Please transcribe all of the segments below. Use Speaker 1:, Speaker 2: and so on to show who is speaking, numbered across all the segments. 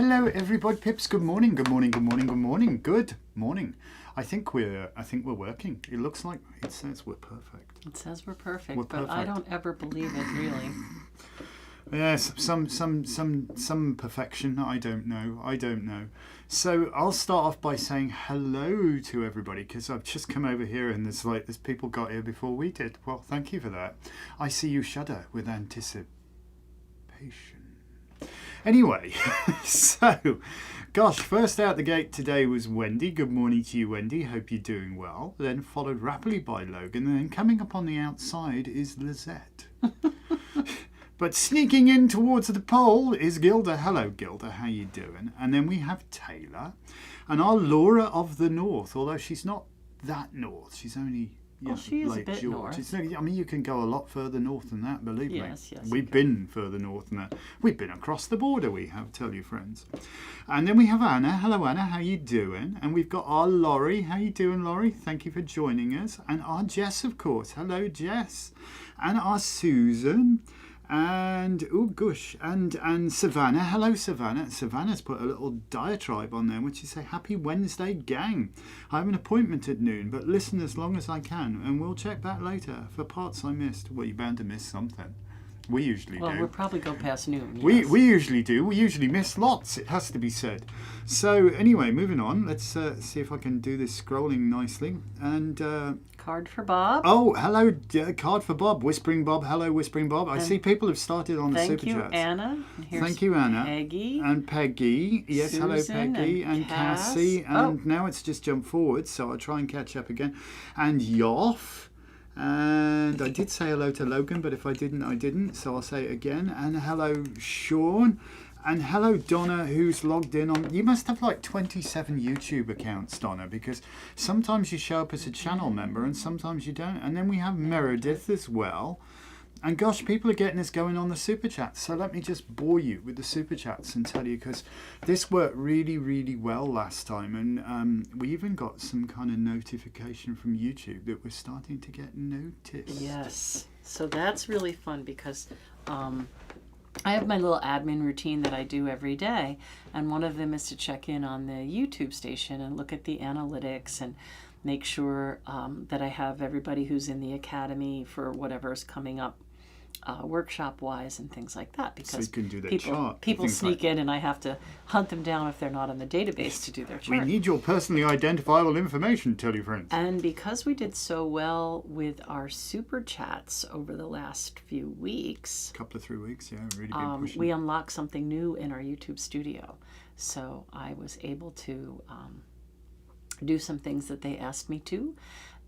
Speaker 1: Hello, everybody. Pips. Good morning. Good morning. Good morning. Good morning. Good morning. I think we're working. It looks like it says we're perfect.
Speaker 2: It says we're perfect, but I don't ever believe it, really.
Speaker 1: Yes, some perfection. I don't know. So I'll start off by saying hello to everybody because I've just come over here and there's people got here before we did. Well, thank you for that. I see you shudder with anticipation. Anyway, so, gosh, first out the gate today was Wendy. Good morning to you, Wendy. Hope you're doing well. Then followed rapidly by Logan. And then coming up on the outside is Lizette. But sneaking in towards the pole is Gilda. Hello, Gilda. How you doing? And then we have Taylor. And our Laura of the North, although she's not that north. She's only...
Speaker 2: Well, she is a bit north.
Speaker 1: I mean, you can go a lot further north than that, believe me.
Speaker 2: Yes,
Speaker 1: We've been further north than that. We've been across the border, we have, tell you friends. And then we have Anna. Hello, Anna. How you doing? And we've got our Laurie. How you doing, Laurie? Thank you for joining us. And our Jess, of course. Hello, Jess. And our Susan. And and Savannah. Hello, Savannah. Savannah's put a little diatribe on there which is a happy Wednesday gang. I have an appointment at noon, but listen as long as I can, and we'll check back later for parts I missed. Well, you're bound to miss something. We usually do.
Speaker 2: Well, we'll probably go past noon.
Speaker 1: Yes. We usually do. We usually miss lots, it has to be said. So anyway, moving on. Let's see if I can do this scrolling nicely. And
Speaker 2: card for Bob.
Speaker 1: Oh, hello, card for Bob. Whispering Bob. Hello, Whispering Bob. I see people have started on the super chats.
Speaker 2: Thank you, Anna.
Speaker 1: Thank you, Anna.
Speaker 2: Peggy.
Speaker 1: And Peggy. Yes,
Speaker 2: Susan,
Speaker 1: hello, Peggy. And Cassie. And now it's just jumped forward, so I'll try and catch up again. And Yoff. And I did say hello to Logan, but if I didn't, I didn't. So I'll say it again. And hello, Sean. And hello, Donna, who's logged in on... You must have like 27 YouTube accounts, Donna, because sometimes you show up as a channel member and sometimes you don't. And then we have Meredith as well. And gosh, people are getting us going on the super chats. So let me just bore you with the super chats and tell you, because this worked really, really well last time. And we even got some kind of notification from YouTube that we're starting to get noticed.
Speaker 2: Yes. So that's really fun because I have my little admin routine that I do every day. And one of them is to check in on the YouTube station and look at the analytics and make sure that I have everybody who's in the academy for whatever's coming up workshop-wise and things like that, because
Speaker 1: so you can do that
Speaker 2: people sneak in and I have to hunt them down if they're not on the database to do their chart.
Speaker 1: We need your personally identifiable information, tell your friends.
Speaker 2: And because we did so well with our super chats over the last few weeks,
Speaker 1: couple of 3 weeks, yeah, really been pushing.
Speaker 2: We unlocked something new in our YouTube studio. So I was able to do some things that they asked me to.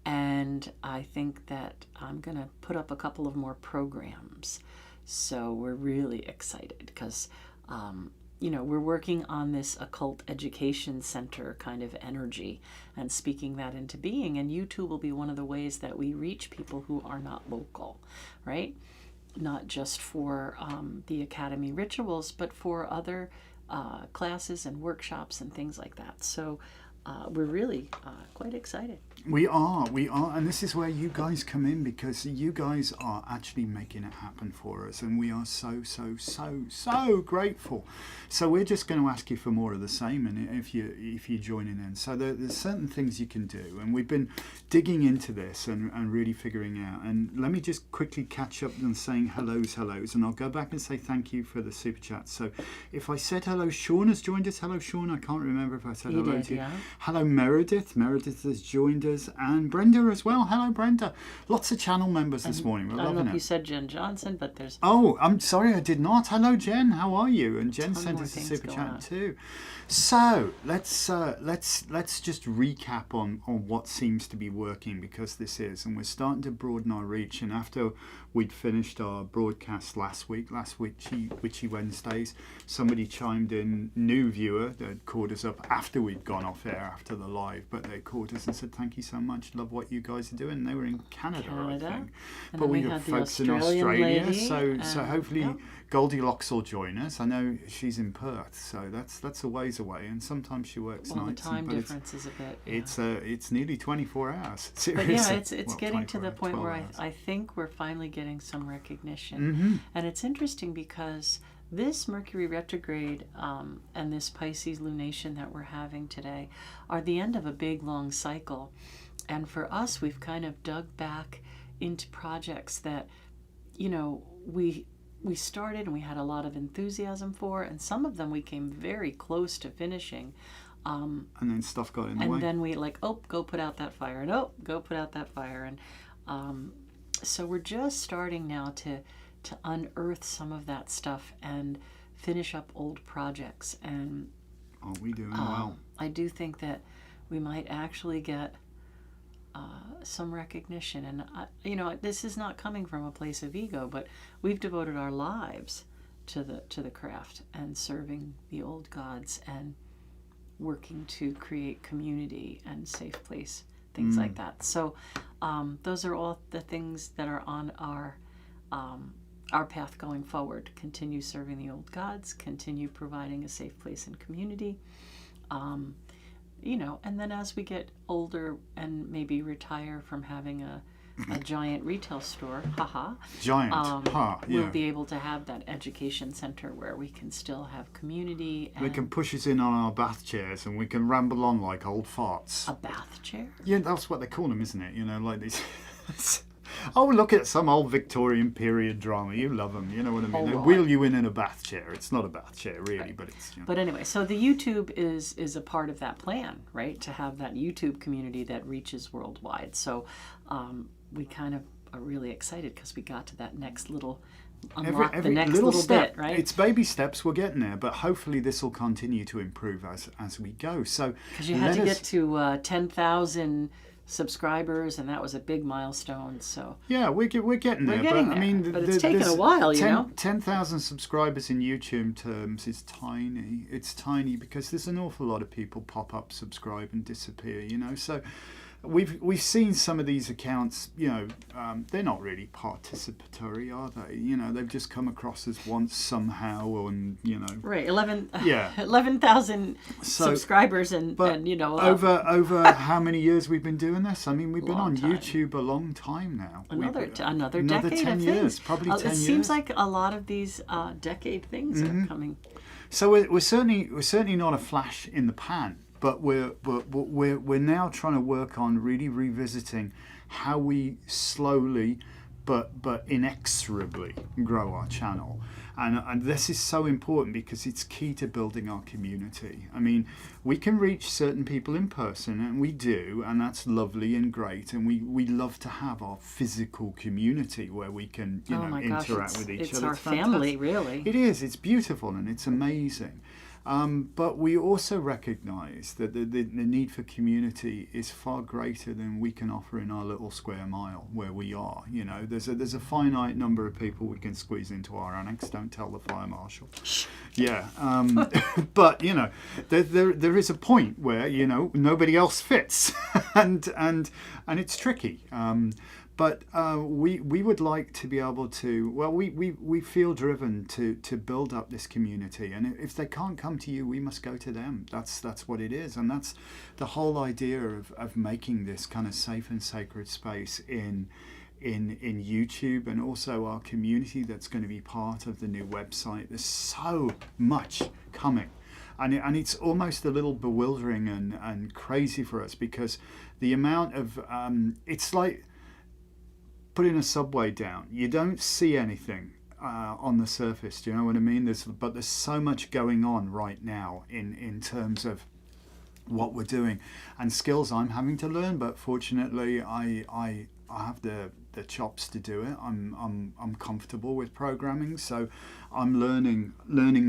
Speaker 2: And I think that I'm going to put up a couple of more programs. So we're really excited because, we're working on this occult education center kind of energy and speaking that into being. And YouTube will be one of the ways that we reach people who are not local, right? Not just for the Academy rituals, but for other classes and workshops and things like that. So we're really quite excited.
Speaker 1: We are, and this is where you guys come in, because you guys are actually making it happen for us, and we are so grateful. So we're just going to ask you for more of the same, and if you're joining in. So there's certain things you can do, and we've been digging into this and really figuring out. And let me just quickly catch up on saying hellos, and I'll go back and say thank you for the super chat. So if I said hello, Sean has joined us. Hello, Sean. I can't remember if I said hello to you. Yeah. Hello, Meredith. Meredith has joined us. And Brenda as well. Hello, Brenda. Lots of channel members this morning. We're
Speaker 2: I don't know if
Speaker 1: it.
Speaker 2: You said Jen Johnson, but there's...
Speaker 1: Oh, I'm sorry, I did not. Hello, Jen. How are you? And Jen sent us a super chat too. So let's just recap on what seems to be working, because this is, and we're starting to broaden our reach. And after we'd finished our broadcast last week, Witchy Wednesdays, somebody chimed in, new viewer that called us up after we'd gone off air after the live, but they called us and said thank you so much, love what you guys are doing. They were in Canada. I think,
Speaker 2: and
Speaker 1: but we have folks in Australia,
Speaker 2: lady,
Speaker 1: so hopefully Goldilocks will join us. I know she's in Perth, so that's a ways away, and sometimes she works nights.
Speaker 2: The time difference is a bit.
Speaker 1: Yeah. It's nearly 24 hours.
Speaker 2: Seriously. But yeah, it's getting to the point where I think we're finally getting some recognition, and it's interesting because this Mercury retrograde and this Pisces lunation that we're having today are the end of a big, long cycle. And for us, we've kind of dug back into projects that, we started and we had a lot of enthusiasm for, and some of them we came very close to finishing.
Speaker 1: And then stuff got in the way.
Speaker 2: And then we go put out that fire, and go put out that fire. And so we're just starting now to unearth some of that stuff and finish up old projects. And
Speaker 1: are we doing well?
Speaker 2: I do think that we might actually get some recognition. And this is not coming from a place of ego, but we've devoted our lives to the craft and serving the old gods and working to create community and safe place, things like that. So those are all the things that are on our path going forward. Continue serving the old gods, continue providing a safe place and community. And then as we get older and maybe retire from having a giant retail store, we'll be able to have that education center where we can still have community.
Speaker 1: They can push us in on our bath chairs and we can ramble on like old farts.
Speaker 2: A bath chair?
Speaker 1: Yeah, that's what they call them, isn't it? Like these... Oh, look at some old Victorian period drama. You love them, you know what I mean? They wheel you in a bath chair. It's not a bath chair, really, right. But it's...
Speaker 2: But anyway, so the YouTube is a part of that plan, right? To have that YouTube community that reaches worldwide. So we kind of are really excited because we got to that next little... Unlock
Speaker 1: every
Speaker 2: the next
Speaker 1: little
Speaker 2: step, bit, right?
Speaker 1: It's baby steps, we're getting there, but hopefully this will continue to improve as we go. So
Speaker 2: because you had to get to 10,000... subscribers, and that was a big milestone. So
Speaker 1: yeah, we're getting there.
Speaker 2: But it's taken a while,
Speaker 1: 10,000 subscribers in YouTube terms is tiny. It's tiny because there's an awful lot of people pop up, subscribe, and disappear. So we've seen some of these accounts. They're not really participatory, are they? They've just come across as once somehow, and
Speaker 2: right 11,000 subscribers, and
Speaker 1: over how many years we've been doing this? I mean, we've been on
Speaker 2: time.
Speaker 1: YouTube a long time now.
Speaker 2: Another decade,
Speaker 1: 10 years, probably 10
Speaker 2: years. It seems like a lot of these decade things are coming.
Speaker 1: So we're certainly not a flash in the pan. But we're now trying to work on really revisiting how we slowly but inexorably grow our channel. And this is so important because it's key to building our community. I mean, we can reach certain people in person, and we do, and that's lovely and great. And we love to have our physical community where we can interact with each other.
Speaker 2: It's our family, really.
Speaker 1: It is. It's beautiful and it's amazing. But we also recognise that the need for community is far greater than we can offer in our little square mile where we are. There's a finite number of people we can squeeze into our annex. Don't tell the fire marshal. Yeah, but there is a point where nobody else fits, and it's tricky. But we would like to be able to, we feel driven to build up this community. And if they can't come to you, we must go to them. That's what it is. And that's the whole idea of making this kind of safe and sacred space in YouTube, and also our community that's going to be part of the new website. There's so much coming. And it's almost a little bewildering and crazy for us because the amount of, it's like, putting a subway down, you don't see anything on the surface. Do you know what I mean? There's so much going on right now in terms of what we're doing and skills I'm having to learn. But fortunately, I have the chops to do it. I'm comfortable with programming, so I'm learning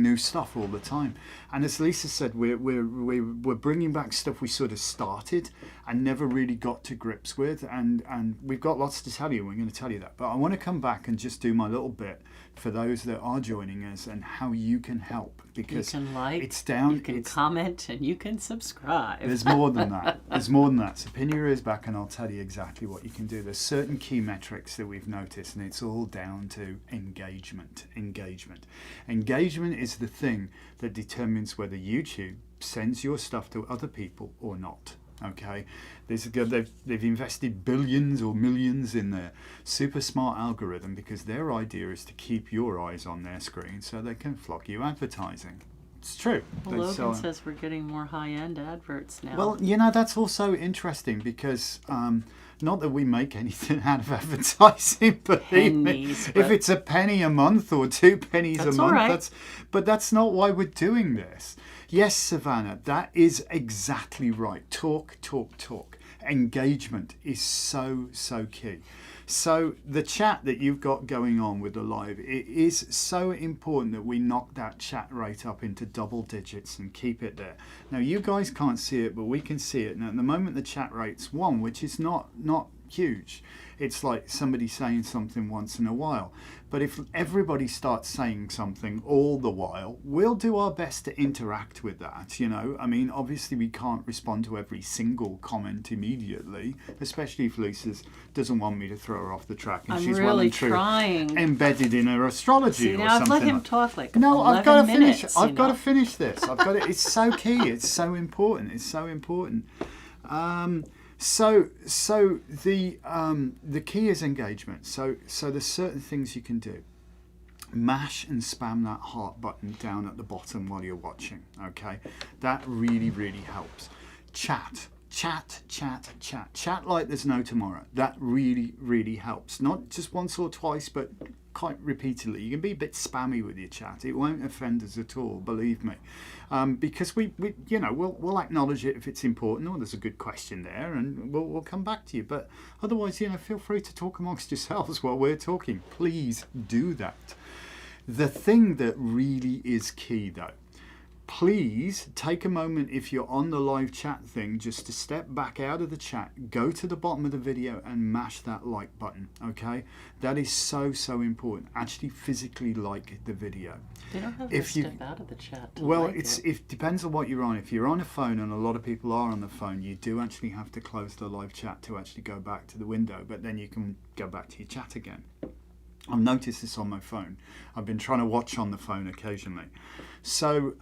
Speaker 1: new stuff all the time. And as Lisa said, we're bringing back stuff we sort of started and never really got to grips with, and we've got lots to tell you. We're going to tell you that, but I want to come back and just do my little bit for those that are joining us and how you can help, because
Speaker 2: you can
Speaker 1: it's down.
Speaker 2: You can comment and you can subscribe.
Speaker 1: There's more than that. So pin your ears back and I'll tell you exactly what you can do. There's certain key metrics that we've noticed, and it's all down to engagement. Engagement is the thing that determines whether YouTube sends your stuff to other people or not. Okay, they've invested billions or millions in their super smart algorithm because their idea is to keep your eyes on their screen so they can flog you advertising. It's true.
Speaker 2: Well, Logan says we're getting more high-end adverts now.
Speaker 1: Well, that's also interesting because not that we make anything out of advertising, but if it's a penny a month or 2 pennies a month,
Speaker 2: right.
Speaker 1: that's not why we're doing this. Yes, Savannah, that is exactly right. Talk. Engagement is so key. So the chat that you've got going on with the live, it is so important that we knock that chat rate up into double digits and keep it there. Now you guys can't see it, but we can see it. Now at the moment the chat rate's 1, which is not huge. It's like somebody saying something once in a while. But if everybody starts saying something all the while, we'll do our best to interact with that, I mean, obviously we can't respond to every single comment immediately, especially if Lisa doesn't want me to throw her off the track and she's
Speaker 2: really
Speaker 1: well and true
Speaker 2: trying.
Speaker 1: Embedded in her astrology or something.
Speaker 2: I've let him talk like
Speaker 1: no, I've got to
Speaker 2: minutes,
Speaker 1: finish. I've got to finish this. It's so key. It's so important. It's so important. So the key is engagement. So there's certain things you can do. Mash and spam that heart button down at the bottom while you're watching. Okay, that really helps. Chat like there's no tomorrow. That really helps. Not just once or twice, but quite repeatedly. You can be a bit spammy with your chat. It won't offend us at all, believe me, because we'll acknowledge it if it's important. Oh, there's a good question there, and we'll come back to you. But otherwise, feel free to talk amongst yourselves while we're talking. Please do that. The thing that really is key, though, please take a moment if you're on the live chat thing just to step back out of the chat, go to the bottom of the video and mash that like button, okay? That is so important. Actually physically like the video.
Speaker 2: You don't have to step out of the chat to
Speaker 1: well,
Speaker 2: like
Speaker 1: it depends on what you're on. If you're on a phone, and a lot of people are on the phone, you do actually have to close the live chat to actually go back to the window, but then you can go back to your chat again. I've noticed this on my phone. I've been trying to watch on the phone occasionally. So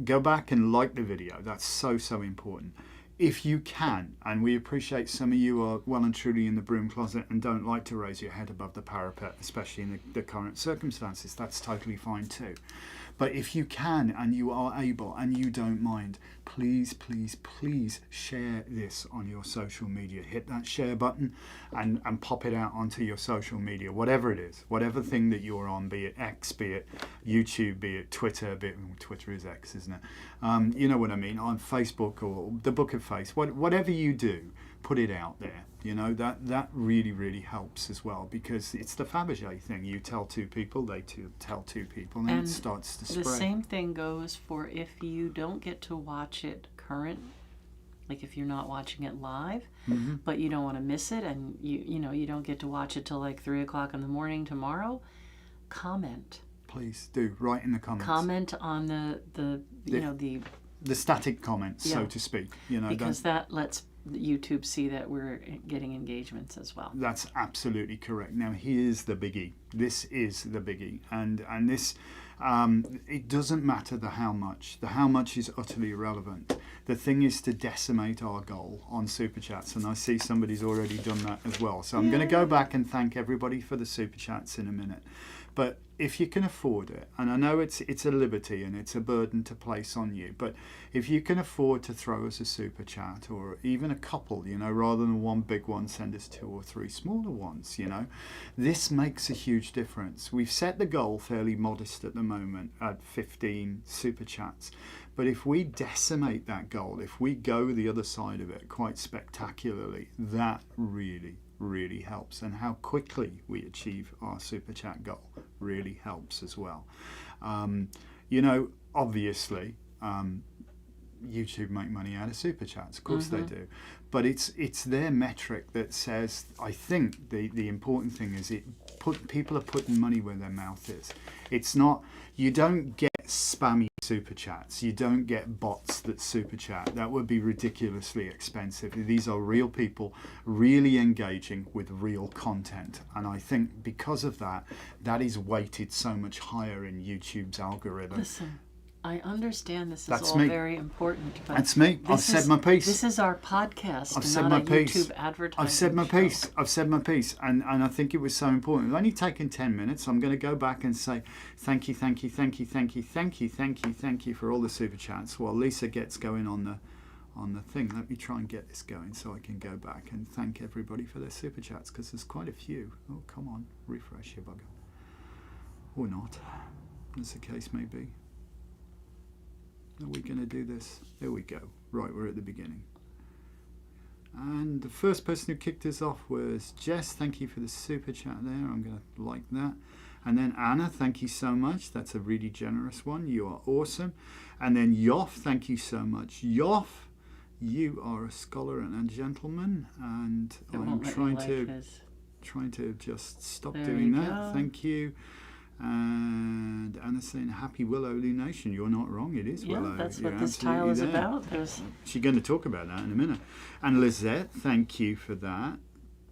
Speaker 1: go back and like the video. That's so important. If you can, and we appreciate some of you are well and truly in the broom closet and don't like to raise your head above the parapet, especially in the current circumstances, that's totally fine too. But if you can and you are able and you don't mind, please share this on your social media. Hit that share button and pop it out onto your social media, whatever it is, whatever thing that you're on, be it X, be it YouTube, be it Twitter, Twitter is X, isn't it? You know what I mean, on Facebook or the Book of Face, whatever you do, put it out there. That really helps as well, because it's the Fabergé thing. You tell 2 people, they tell 2 people, and it starts to spread.
Speaker 2: The same thing goes for if you don't get to watch it current, like if you're not watching it live, but you don't want to miss it, and you don't get to watch it till like 3 o'clock in the morning tomorrow. Comment.
Speaker 1: Please do. Write in the comments.
Speaker 2: Comment on the
Speaker 1: static comments, so to speak.
Speaker 2: Because that lets YouTube see that we're getting engagements as well.
Speaker 1: That's absolutely correct. Now here's the biggie. This is the biggie, and this it doesn't matter the how much. The how much is utterly irrelevant. The thing is to decimate our goal on super chats, and I see somebody's already done that as well. So I'm going to go back and thank everybody for the super chats in a minute. But if you can afford it, and I know it's a liberty and it's a burden to place on you, but if you can afford to throw us a super chat, or even a couple, rather than one big one, send us 2 or 3 smaller ones, this makes a huge difference. We've set the goal fairly modest at the moment at 15 super chats, but if we decimate that goal, if we go the other side of it quite spectacularly, that really helps, and how quickly we achieve our super chat goal really helps as well. Obviously YouTube make money out of super chats, of course they do, but it's their metric that says, I think the important thing is people are putting money where their mouth is. It's not, you don't get spammy super chats, you don't get bots that super chat. That would be ridiculously expensive. These are real people really engaging with real content, and I think because of that is weighted so much higher in YouTube's algorithm.
Speaker 2: Listen, I understand this is
Speaker 1: That's
Speaker 2: all
Speaker 1: me.
Speaker 2: very important. But
Speaker 1: That's me. I've said my piece.
Speaker 2: This is our podcast,
Speaker 1: I've said
Speaker 2: not
Speaker 1: my
Speaker 2: a
Speaker 1: piece.
Speaker 2: YouTube advertising
Speaker 1: I've said my
Speaker 2: show.
Speaker 1: piece. I've said my piece. And I think it was so important. It's only taken 10 minutes. I'm going to go back and say thank you for all the super chats while Lisa gets going on the thing. Let me try and get this going so I can go back and thank everybody for their super chats, because there's quite a few. Oh, come on. Refresh your bugger. Or not, as the case may be. Are we going to do this? There we go. Right, we're at the beginning. And the first person who kicked us off was Jess. Thank you for the super chat there. I'm going to like that. And then Anna, thank you so much. That's a really generous one. You are awesome. And then Yoff, thank you so much. Yoff, you are a scholar and a gentleman. And I'm trying to just stop doing that.
Speaker 2: Go.
Speaker 1: Thank you. And Anna saying, happy Willow Lunation. You're not wrong, it is Willow.
Speaker 2: That's
Speaker 1: You're
Speaker 2: what this tile is
Speaker 1: there.
Speaker 2: about.
Speaker 1: She's going to talk about that in a minute. And Lizette, thank you for that.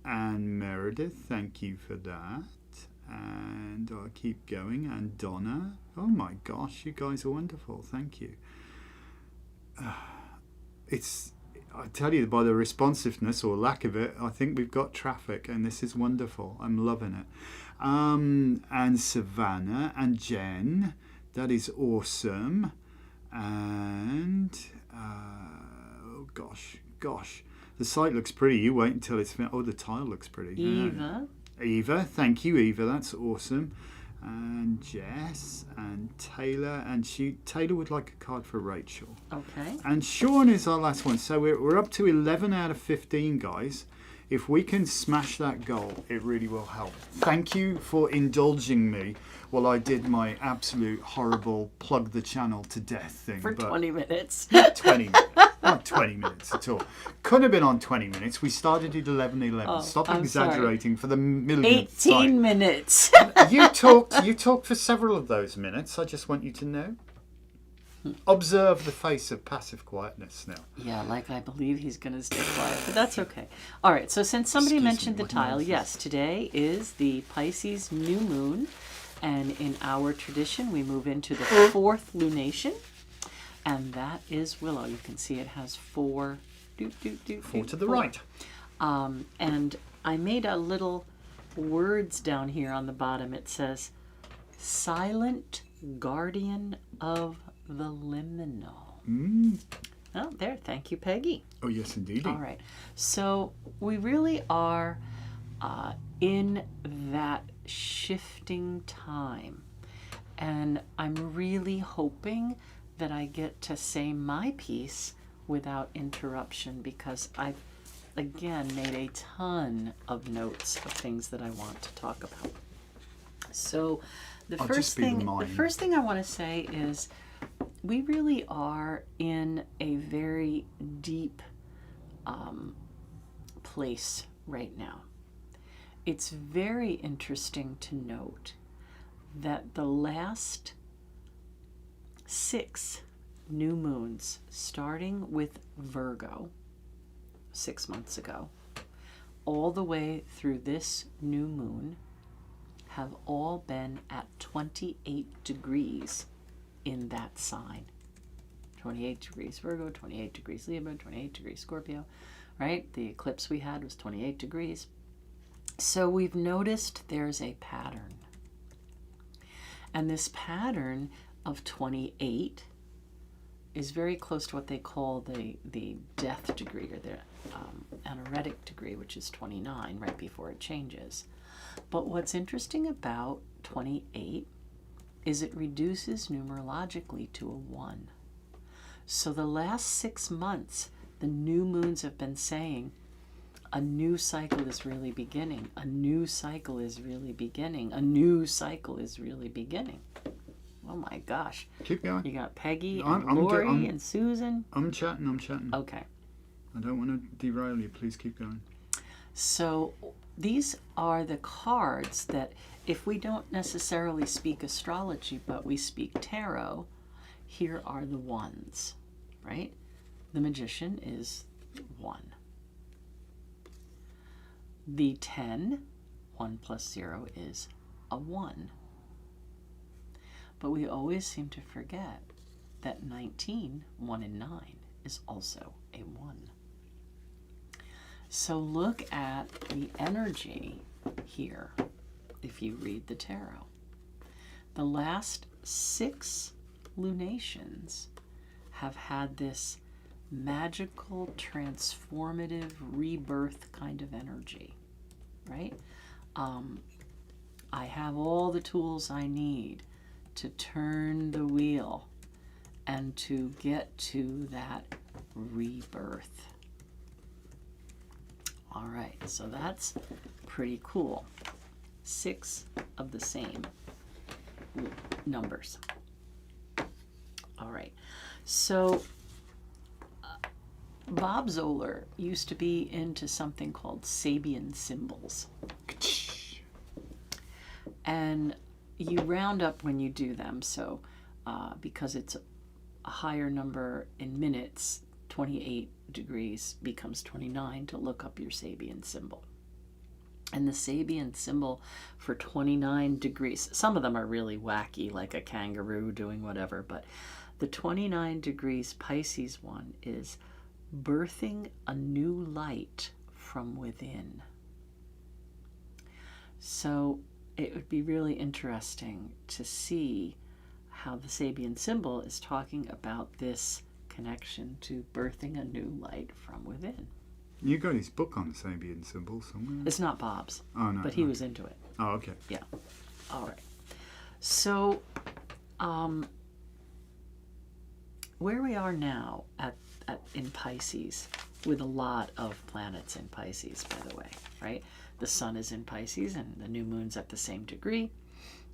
Speaker 1: And Meredith, thank you for that. And I'll keep going. And Donna, oh my gosh, you guys are wonderful. Thank you. I tell you, by the responsiveness or lack of it, I think we've got traffic, and this is wonderful. I'm loving it. And Savannah and Jen, that is awesome. And oh gosh, the site looks pretty. You wait until it's finished. Oh, the tile looks pretty. Eva, thank you, Eva. That's awesome. And Jess and Taylor, and Taylor would like a card for Rachel.
Speaker 2: Okay.
Speaker 1: And Sean is our last one. So we're up to 11 out of 15, guys. If we can smash that goal, it really will help. Thank you for indulging me while I did my absolute horrible plug the channel to death thing.
Speaker 2: For 20 minutes.
Speaker 1: 20 minutes. Not 20 minutes at all. Couldn't have been on 20 minutes. We started at 11:11.
Speaker 2: Oh,
Speaker 1: Stop
Speaker 2: I'm
Speaker 1: exaggerating for the millionth
Speaker 2: 18
Speaker 1: time.
Speaker 2: minutes.
Speaker 1: You talked for several of those minutes. I just want you to know. Observe the face of passive quietness now.
Speaker 2: Yeah, like I believe he's going to stay quiet, but that's okay. All right, so since somebody mentioned the tile, yes, today is the Pisces new moon, and in our tradition, we move into the fourth lunation, and that is Willow. You can see it has four to the
Speaker 1: right.
Speaker 2: And I made a little words down here on the bottom. It says, silent guardian of the liminal. Oh, there. Thank you, Peggy.
Speaker 1: Oh, yes, indeed.
Speaker 2: All right. So we really are in that shifting time. And I'm really hoping that I get to say my piece without interruption, because I've, again, made a ton of notes of things that I want to talk about. So the first thing I want to say is, we really are in a very deep place right now. It's very interesting to note that the last 6 new moons, starting with Virgo 6 months ago, all the way through this new moon, have all been at 28 degrees in that sign. 28 degrees Virgo, 28 degrees Libra, 28 degrees Scorpio, right? The eclipse we had was 28 degrees. So we've noticed there's a pattern. And this pattern of 28 is very close to what they call the death degree, or the anaretic degree, which is 29, right before it changes. But what's interesting about 28 is it reduces numerologically to a 1. So the last 6 months, the new moons have been saying, a new cycle is really beginning. A new cycle is really beginning. A new cycle is really beginning. Oh my gosh.
Speaker 1: Keep going.
Speaker 2: You got Peggy and Lori and Susan.
Speaker 1: I'm chatting.
Speaker 2: Okay.
Speaker 1: I don't want to derail you. Please keep going.
Speaker 2: So these are the cards that, if we don't necessarily speak astrology, but we speak tarot, here are the ones, right? The Magician is 1. The 10, 1 plus 0 is a 1. But we always seem to forget that 19, 1 and 9, is also a 1. So look at the energy here if you read the tarot. The last 6 lunations have had this magical, transformative, rebirth kind of energy, right? I have all the tools I need to turn the wheel and to get to that rebirth. All right, so that's pretty cool. 6 of the same numbers. All right, so Bob Zoller used to be into something called Sabian symbols. And you round up when you do them, so because it's a higher number in minutes, 28 degrees becomes 29 to look up your Sabian symbol. And the Sabian symbol for 29 degrees, some of them are really wacky, like a kangaroo doing whatever, but the 29 degrees Pisces one is birthing a new light from within. So it would be really interesting to see how the Sabian symbol is talking about this connection to birthing a new light from within.
Speaker 1: You got his book on Sabian symbols somewhere?
Speaker 2: It's not Bob's,
Speaker 1: Oh, no.
Speaker 2: but he was into it.
Speaker 1: Oh, okay.
Speaker 2: Yeah. All right. So, where we are now in Pisces, with a lot of planets in Pisces, by the way, right? The sun is in Pisces and the new moon's at the same degree.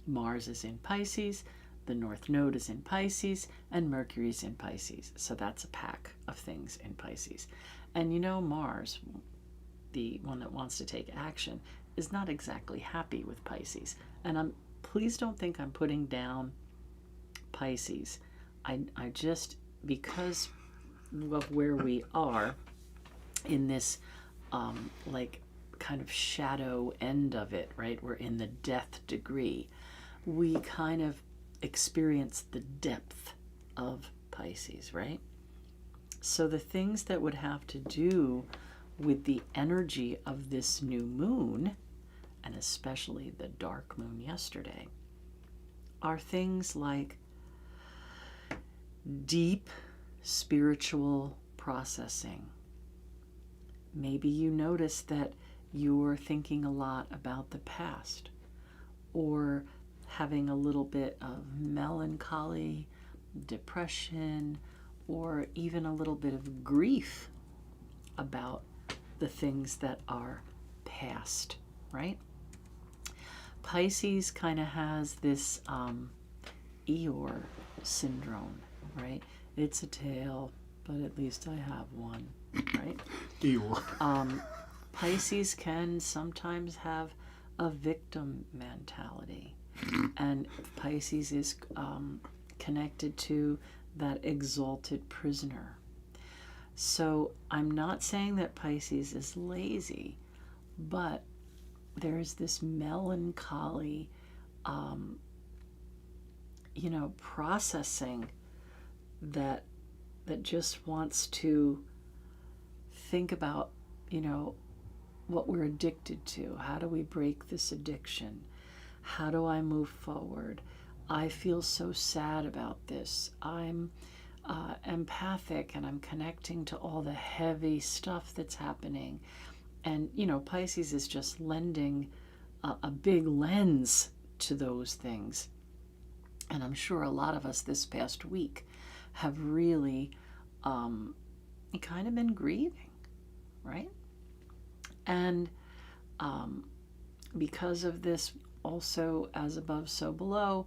Speaker 2: Mars is in Pisces, the North Node is in Pisces, and Mercury's in Pisces. So that's a pack of things in Pisces. And you know, Mars, the one that wants to take action, is not exactly happy with Pisces. And please don't think I'm putting down Pisces. I just, because of where we are in this like kind of shadow end of it, right? We're in the death degree. We kind of experience the depth of Pisces, right? So the things that would have to do with the energy of this new moon, and especially the dark moon yesterday, are things like deep spiritual processing. Maybe you notice that you're thinking a lot about the past, or having a little bit of melancholy, depression, or even a little bit of grief about the things that are past, right? Pisces kind of has this Eeyore syndrome, right? It's a tail, but at least I have one, right?
Speaker 1: Eeyore.
Speaker 2: Pisces can sometimes have a victim mentality, and Pisces is connected to that exalted prisoner. So I'm not saying that Pisces is lazy, but there's this melancholy, processing that just wants to think about, what we're addicted to. How do we break this addiction? How do I move forward? I feel so sad about this. I'm empathic, and I'm connecting to all the heavy stuff that's happening. And, Pisces is just lending a big lens to those things. And I'm sure a lot of us this past week have really kind of been grieving, right? And because of this, also as above, so below,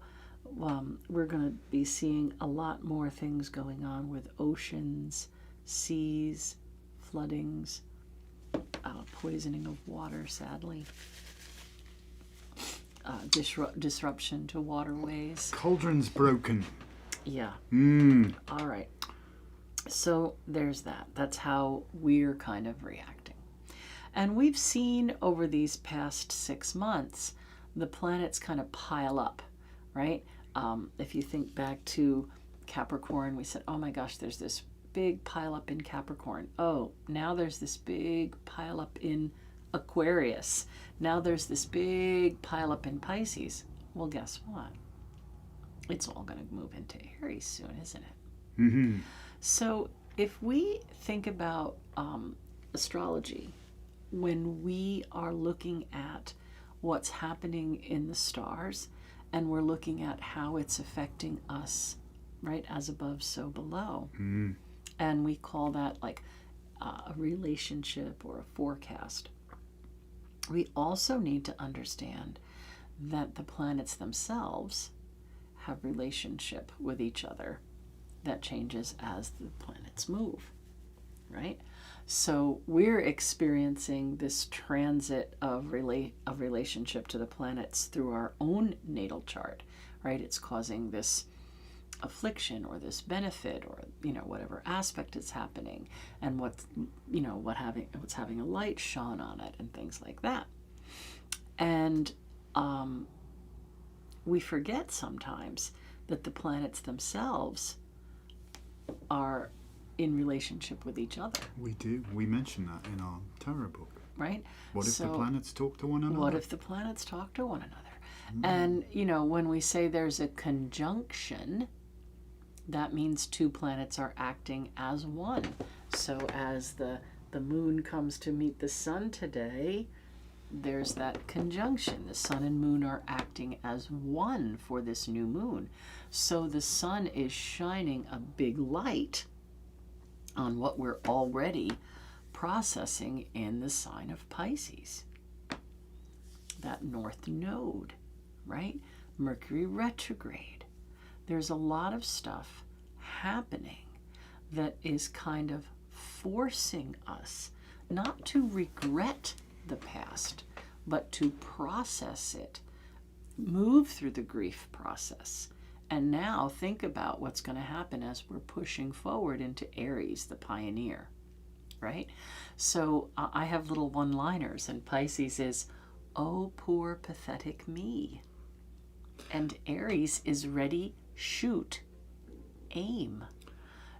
Speaker 2: we're going to be seeing a lot more things going on with oceans, seas, floodings, poisoning of water, sadly, disruption to waterways.
Speaker 1: Cauldron's broken.
Speaker 2: Yeah.
Speaker 1: Mm.
Speaker 2: All right. So there's that. That's how we're kind of reacting. And we've seen over these past 6 months, the planets kind of pile up, right? If you think back to Capricorn, we said, oh my gosh, there's this big pile up in Capricorn. Oh, now there's this big pile up in Aquarius. Now there's this big pile up in Pisces. Well, guess what? It's all going to move into Aries soon, isn't it?
Speaker 1: Mm-hmm.
Speaker 2: So if we think about astrology, when we are looking at what's happening in the stars and we're looking at how it's affecting us, right, as above, so below, and we call that like a relationship or a forecast, we also need to understand that the planets themselves have relationship with each other that changes as the planets move, right? So we're experiencing this transit of relationship to the planets through our own natal chart, right? It's causing this affliction or this benefit or whatever aspect is happening, and what's having a light shone on it and things like that. And we forget sometimes that the planets themselves are in relationship with each other.
Speaker 1: We do. We mention that in our tarot book.
Speaker 2: Right?
Speaker 1: What if the planets talk to one another?
Speaker 2: What if the planets talk to one another? And, when we say there's a conjunction, that means two planets are acting as one. So as the moon comes to meet the sun today, there's that conjunction. The sun and moon are acting as one for this new moon. So the sun is shining a big light on what we're already processing in the sign of Pisces. That north node, right? Mercury retrograde. There's a lot of stuff happening that is kind of forcing us not to regret the past, but to process it, move through the grief process, and now think about what's going to happen as we're pushing forward into Aries, the pioneer, right? So I have little one-liners, and Pisces is, oh, poor pathetic me. And Aries is ready, shoot, aim.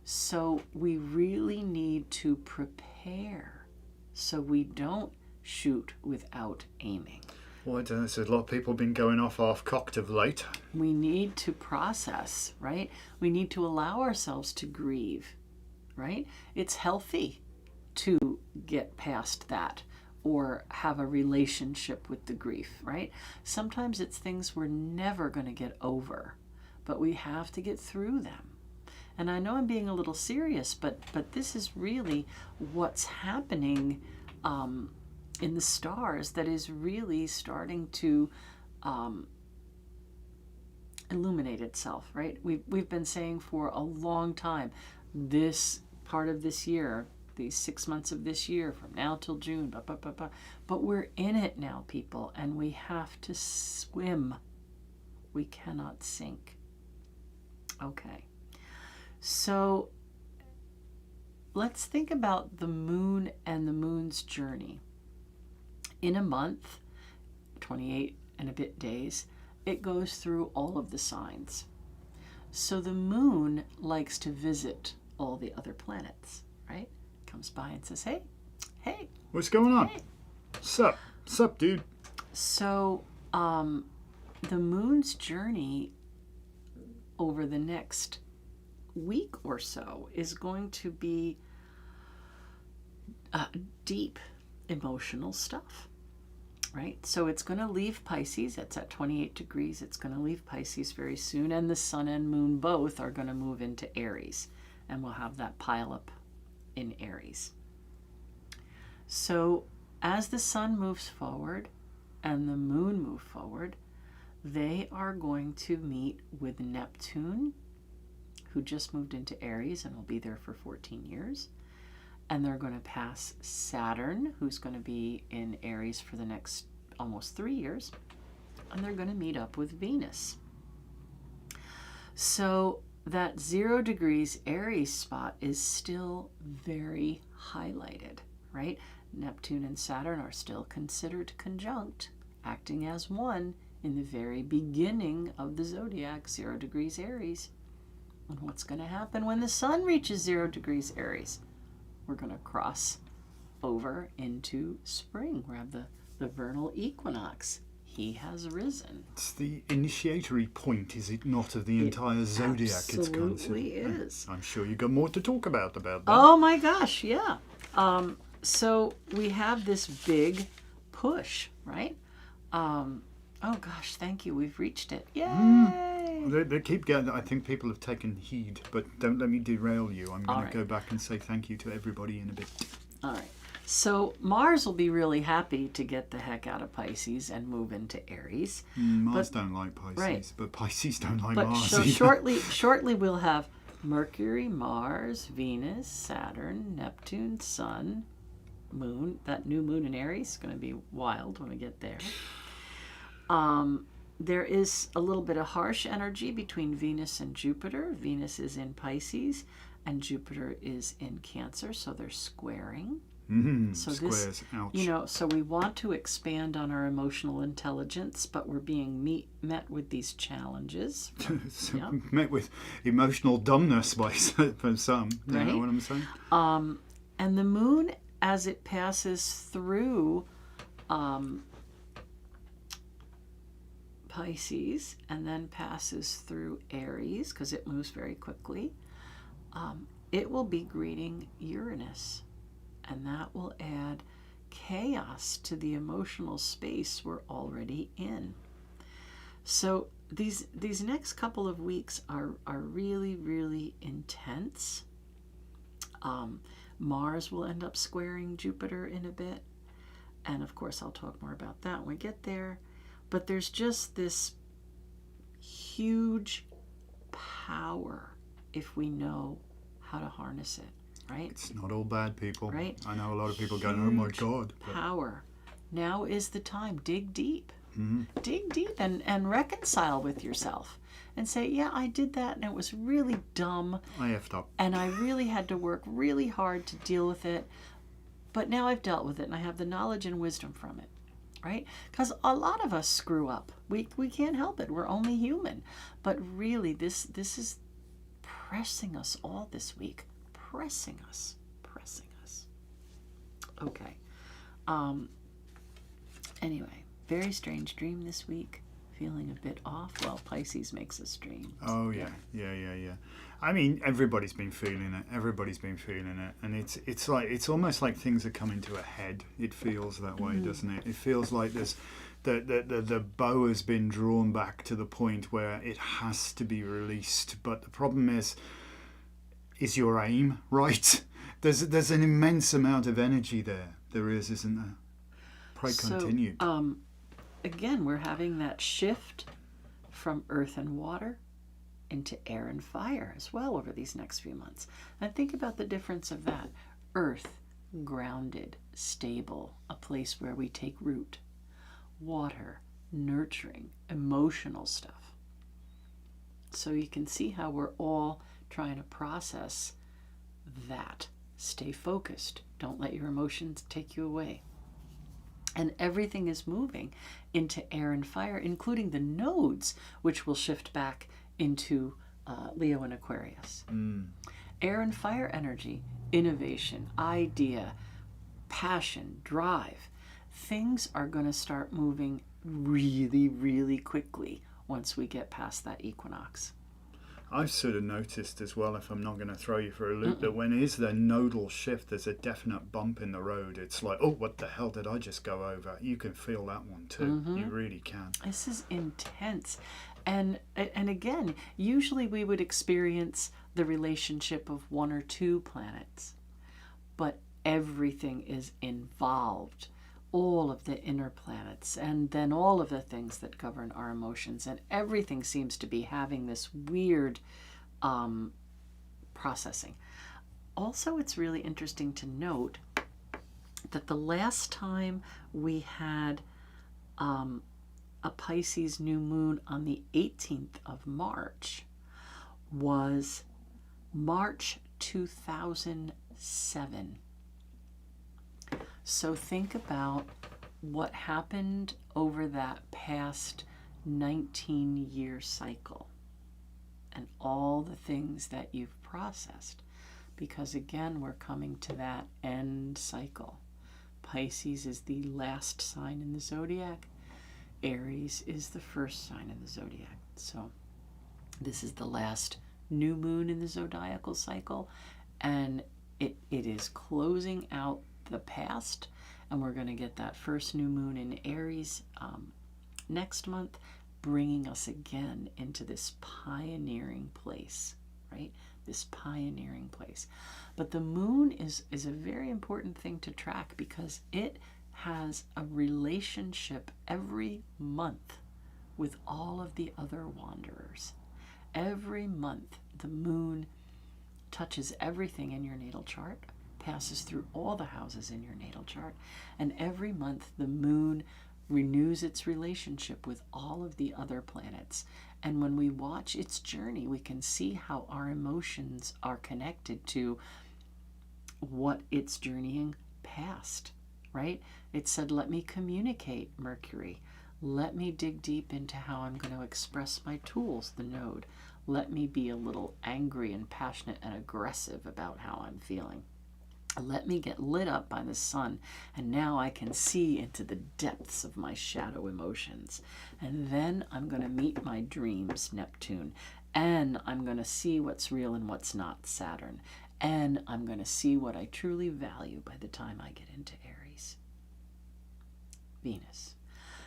Speaker 2: So we really need to prepare so we don't shoot without aiming.
Speaker 1: Well, I don't know. So a lot of people have been going off half-cocked of late.
Speaker 2: We need to process, right? We need to allow ourselves to grieve, right? It's healthy to get past that or have a relationship with the grief, right? Sometimes it's things we're never going to get over, but we have to get through them. And I know I'm being a little serious, but this is really what's happening in the stars that is really starting to illuminate itself, right? We've been saying for a long time, this part of this year, these 6 months of this year, from now till June, but we're in it now, people, and we have to swim. We cannot sink. Okay. So let's think about the moon and the moon's journey. In a month, 28 and a bit days, it goes through all of the signs. So the moon likes to visit all the other planets, right? Comes by and says, hey.
Speaker 1: What's going on?
Speaker 2: Hey.
Speaker 1: Sup, dude?
Speaker 2: So the moon's journey over the next week or so is going to be deep emotional stuff, right? So it's going to leave Pisces. It's at 28 degrees. It's going to leave Pisces very soon, and the sun and moon both are going to move into Aries, and we'll have that pile up in Aries. So as the sun moves forward and the moon move forward, they are going to meet with Neptune, who just moved into Aries and will be there for 14 years. And they're going to pass Saturn, who's going to be in Aries for the next almost 3 years. And they're going to meet up with Venus. So that 0 degrees Aries spot is still very highlighted, right? Neptune and Saturn are still considered conjunct, acting as one in the very beginning of the zodiac, 0 degrees Aries. And what's going to happen when the sun reaches 0 degrees Aries? We're going to cross over into spring. We have the vernal equinox. He has risen.
Speaker 1: It's the initiatory point, is it not, of the entire zodiac?
Speaker 2: Absolutely is.
Speaker 1: I'm sure you've got more to talk about that.
Speaker 2: Oh my gosh, yeah. So we have this big push, right? Oh gosh, thank you. We've reached it. Yay!
Speaker 1: They keep getting. I think people have taken heed, but don't let me derail you. I'm going to go back and say thank you to everybody in a bit.
Speaker 2: All right. So Mars will be really happy to get the heck out of Pisces and move into Aries.
Speaker 1: Mars don't like Pisces,
Speaker 2: right.
Speaker 1: But Pisces don't like
Speaker 2: But
Speaker 1: Mars.
Speaker 2: so
Speaker 1: either.
Speaker 2: shortly we'll have Mercury, Mars, Venus, Saturn, Neptune, Sun, Moon. That new moon in Aries is going to be wild when we get there. There is a little bit of harsh energy between Venus and Jupiter. Venus is in Pisces and Jupiter is in Cancer, so they're squaring. So
Speaker 1: Squares, ouch.
Speaker 2: So we want to expand on our emotional intelligence, but we're being met with these challenges.
Speaker 1: Met with emotional dumbness by some. You know what I'm saying?
Speaker 2: And the moon, as it passes through Pisces and then passes through Aries, because it moves very quickly, it will be greeting Uranus. And that will add chaos to the emotional space we're already in. So these next couple of weeks are really, really intense. Mars will end up squaring Jupiter in a bit. And of course, I'll talk more about that when we get there. But there's just this huge power if we know how to harness it. Right?
Speaker 1: It's not all bad, people.
Speaker 2: Right?
Speaker 1: I know a lot of people going, oh my God.
Speaker 2: Power. Now is the time. Dig deep.
Speaker 1: Mm-hmm.
Speaker 2: Dig deep and reconcile with yourself. And say, yeah, I did that and it was really dumb.
Speaker 1: I effed up.
Speaker 2: And I really had to work really hard to deal with it. But now I've dealt with it and I have the knowledge and wisdom from it. Right? Because a lot of us screw up. We can't help it. We're only human. But really, this is pressing us all this week. Pressing us. Okay. Anyway, very strange dream this week. Feeling a bit off. Well, Pisces makes us dream.
Speaker 1: Oh yeah. I mean, everybody's been feeling it, and it's almost like things are coming to a head. It feels that way, doesn't it? It feels like there's the bow has been drawn back to the point where it has to be released. But the problem is your aim right? There's an immense amount of energy there. There is, isn't there? Pray continue.
Speaker 2: Again, we're having that shift from earth and water into air and fire as well over these next few months. And think about the difference of that. Earth, grounded, stable, a place where we take root. Water, nurturing, emotional stuff. So you can see how we're all trying to process that. Stay focused. Don't let your emotions take you away. And everything is moving into air and fire, including the nodes, which will shift back into Leo and Aquarius. Air and fire energy, innovation, idea, passion, drive. Things are going to start moving really, really quickly once we get past that equinox.
Speaker 1: I've sort of noticed as well, if I'm not going to throw you for a loop, that when is the nodal shift, there's a definite bump in the road. It's like, oh, what the hell did I just go over? You can feel that one too. You really can.
Speaker 2: This is intense. And again, usually we would experience the relationship of one or two planets, but everything is involved. All of the inner planets, and then all of the things that govern our emotions, and everything seems to be having this weird processing. Also, it's really interesting to note that the last time we had a Pisces new moon on the 18th of March was March 2007. So think about what happened over that past 19-year cycle and all the things that you've processed. Because again, we're coming to that end cycle. Pisces is the last sign in the zodiac. Aries is the first sign in the zodiac. So this is the last new moon in the zodiacal cycle, and it is closing out the past, and we're going to get that first new moon in Aries next month, bringing us again into this pioneering place, right? This pioneering place. But the moon is a very important thing to track, because it has a relationship every month with all of the other wanderers. Every month, the moon touches everything in your natal chart, passes through all the houses in your natal chart, and every month the moon renews its relationship with all of the other planets. And when we watch its journey, we can see how our emotions are connected to what it's journeying past, right? It said, let me communicate, Mercury. Let me dig deep into how I'm going to express my tools, the node. Let me be a little angry and passionate and aggressive about how I'm feeling. Let me get lit up by the sun, and now I can see into the depths of my shadow emotions. And then I'm going to meet my dreams, Neptune. And I'm going to see what's real and what's not, Saturn. And I'm going to see what I truly value by the time I get into Aries, Venus.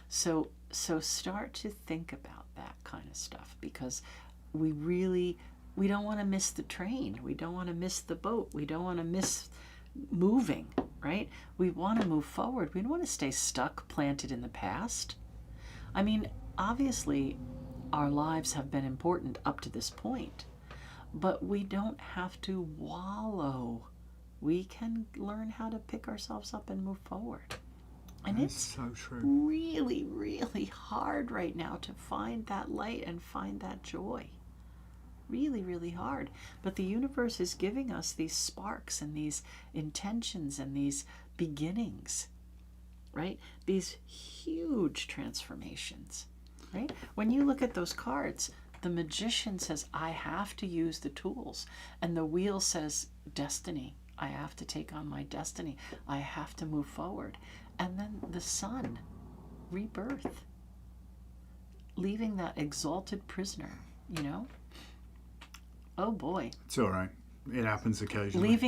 Speaker 2: So start to think about that kind of stuff, because we don't want to miss the train. We don't want to miss the boat. We don't want to miss moving, right? We want to move forward. We don't want to stay stuck, planted in the past. I mean, obviously, our lives have been important up to this point, but we don't have to wallow. We can learn how to pick ourselves up and move forward. And
Speaker 1: That's
Speaker 2: it's
Speaker 1: so true.
Speaker 2: really, really hard right now to find that light and find that joy. Really, really hard. But the universe is giving us these sparks and these intentions and these beginnings, right? These huge transformations, right? When you look at those cards, the magician says, I have to use the tools. And the wheel says, destiny. I have to take on my destiny. I have to move forward. And then the sun, rebirth, leaving that exalted prisoner, you know? Oh boy.
Speaker 1: It's all right. It happens occasionally.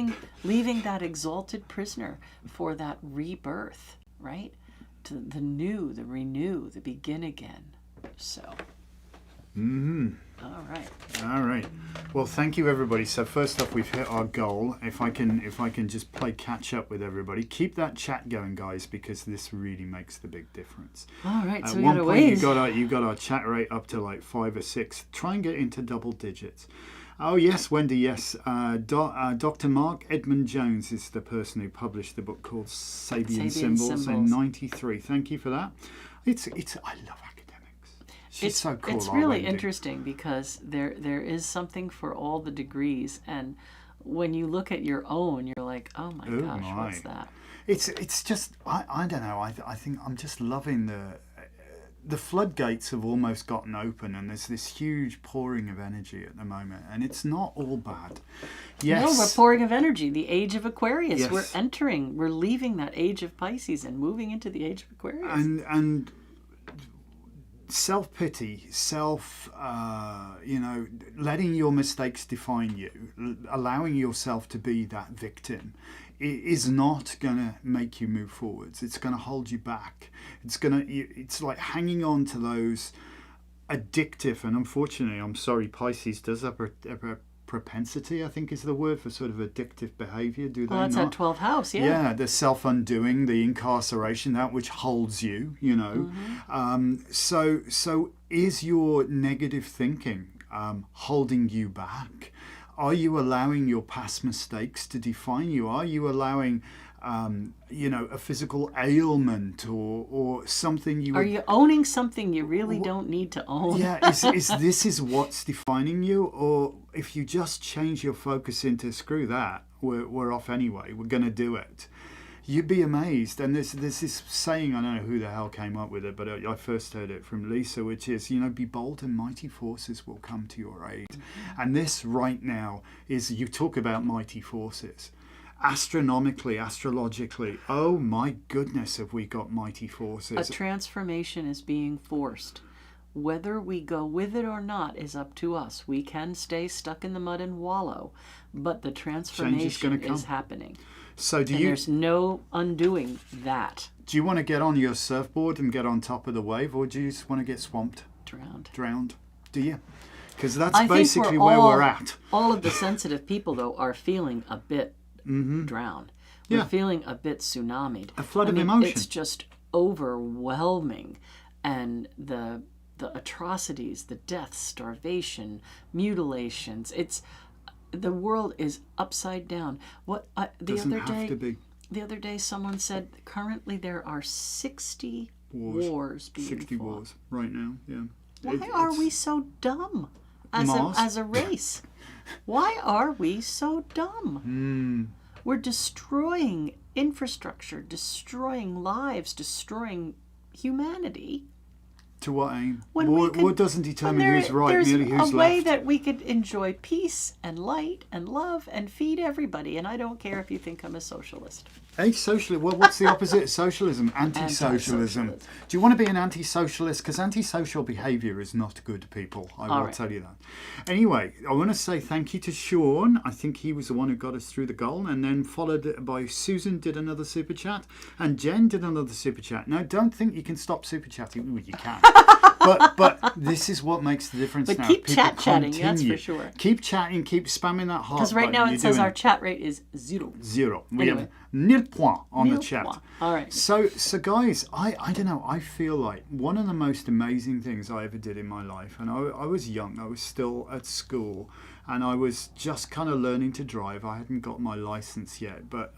Speaker 2: Leaving that exalted prisoner for that rebirth, right? To the new, the renew, the begin again. So. All right.
Speaker 1: Well, thank you, everybody. So first off, we've hit our goal. If I can just play catch up with everybody, keep that chat going, guys, because this really makes the big difference.
Speaker 2: All right. So
Speaker 1: at one point, you got our chat rate up to like 5 or 6. Try and get into double digits. Oh yes, Wendy. Yes, Dr. Mark Edmund Jones is the person who published the book called Sabian Symbols in '93. Thank you for that. I love academics. She's so cool.
Speaker 2: It's really interesting, because there is something for all the degrees, and when you look at your own, you're like, oh my gosh, what's that?
Speaker 1: It's just I don't know. I think I'm just loving the floodgates have almost gotten open, and there's this huge pouring of energy at the moment, and it's not all bad. Yes.
Speaker 2: No, we're pouring of energy. The age of Aquarius.
Speaker 1: Yes.
Speaker 2: We're leaving that age of Pisces and moving into the age of Aquarius.
Speaker 1: And self-pity, letting your mistakes define you, allowing yourself to be that victim, is not going to make you move forwards. It's going to hold you back. It's like hanging on to those addictive, and unfortunately, I'm sorry, Pisces does have a propensity, I think is the word, for sort of addictive behavior. Do they not?
Speaker 2: Well, that's that 12th house, yeah.
Speaker 1: Yeah, the self-undoing, the incarceration, that which holds you, you know. So is your negative thinking holding you back? Are you allowing your past mistakes to define you? Are you allowing, a physical ailment or something
Speaker 2: Are you owning something you really don't need to own?
Speaker 1: Yeah, is what's defining you? Or if you just change your focus into screw that, we're off anyway, we're going to do it. You'd be amazed. And there's this saying, I don't know who the hell came up with it, but I first heard it from Lisa, which is, be bold and mighty forces will come to your aid. And this right now is, you talk about mighty forces. Astronomically, astrologically, oh my goodness, have we got mighty forces.
Speaker 2: A transformation is being forced. Whether we go with it or not is up to us. We can stay stuck in the mud and wallow, but the transformation is happening.
Speaker 1: So
Speaker 2: there's no undoing that.
Speaker 1: Do you want to get on your surfboard and get on top of the wave, or do you just want to get swamped? Drowned. Do you? Because that's basically where we're at.
Speaker 2: All of the sensitive people, though, are feeling a bit drowned. We're feeling a bit tsunami'd.
Speaker 1: A flood of emotion.
Speaker 2: It's just overwhelming. And the atrocities, the deaths, starvation, mutilations, the world is upside down. The other day someone said currently there are 60 wars being
Speaker 1: 60
Speaker 2: fought.
Speaker 1: wars right now, yeah.
Speaker 2: Why are we so dumb as a race? Why are we so dumb? We're destroying infrastructure, destroying lives, destroying humanity.
Speaker 1: To what aim? What doesn't determine who's right, merely who's left?
Speaker 2: There's a way that we could enjoy peace and light and love and feed everybody. And I don't care if you think I'm a socialist.
Speaker 1: Socialist. Well, what's the opposite of socialism? Anti-socialism. Do you want to be an anti-socialist? Because antisocial behaviour is not good, people. I will tell you that. Anyway, I want to say thank you to Sean. I think he was the one who got us through the goal. And then followed by Susan did another super chat. And Jen did another super chat. Now, don't think you can stop super chatting. Well, you can. But this is what makes the difference now.
Speaker 2: But keep chatting, that's for sure.
Speaker 1: Keep chatting, keep spamming that heart.
Speaker 2: Because right now it says our chat rate is 0.
Speaker 1: We have nil point on the chat.
Speaker 2: All right.
Speaker 1: So guys, I don't know, I feel like one of the most amazing things I ever did in my life, and I was young, I was still at school, and I was just kind of learning to drive. I hadn't got my license yet, but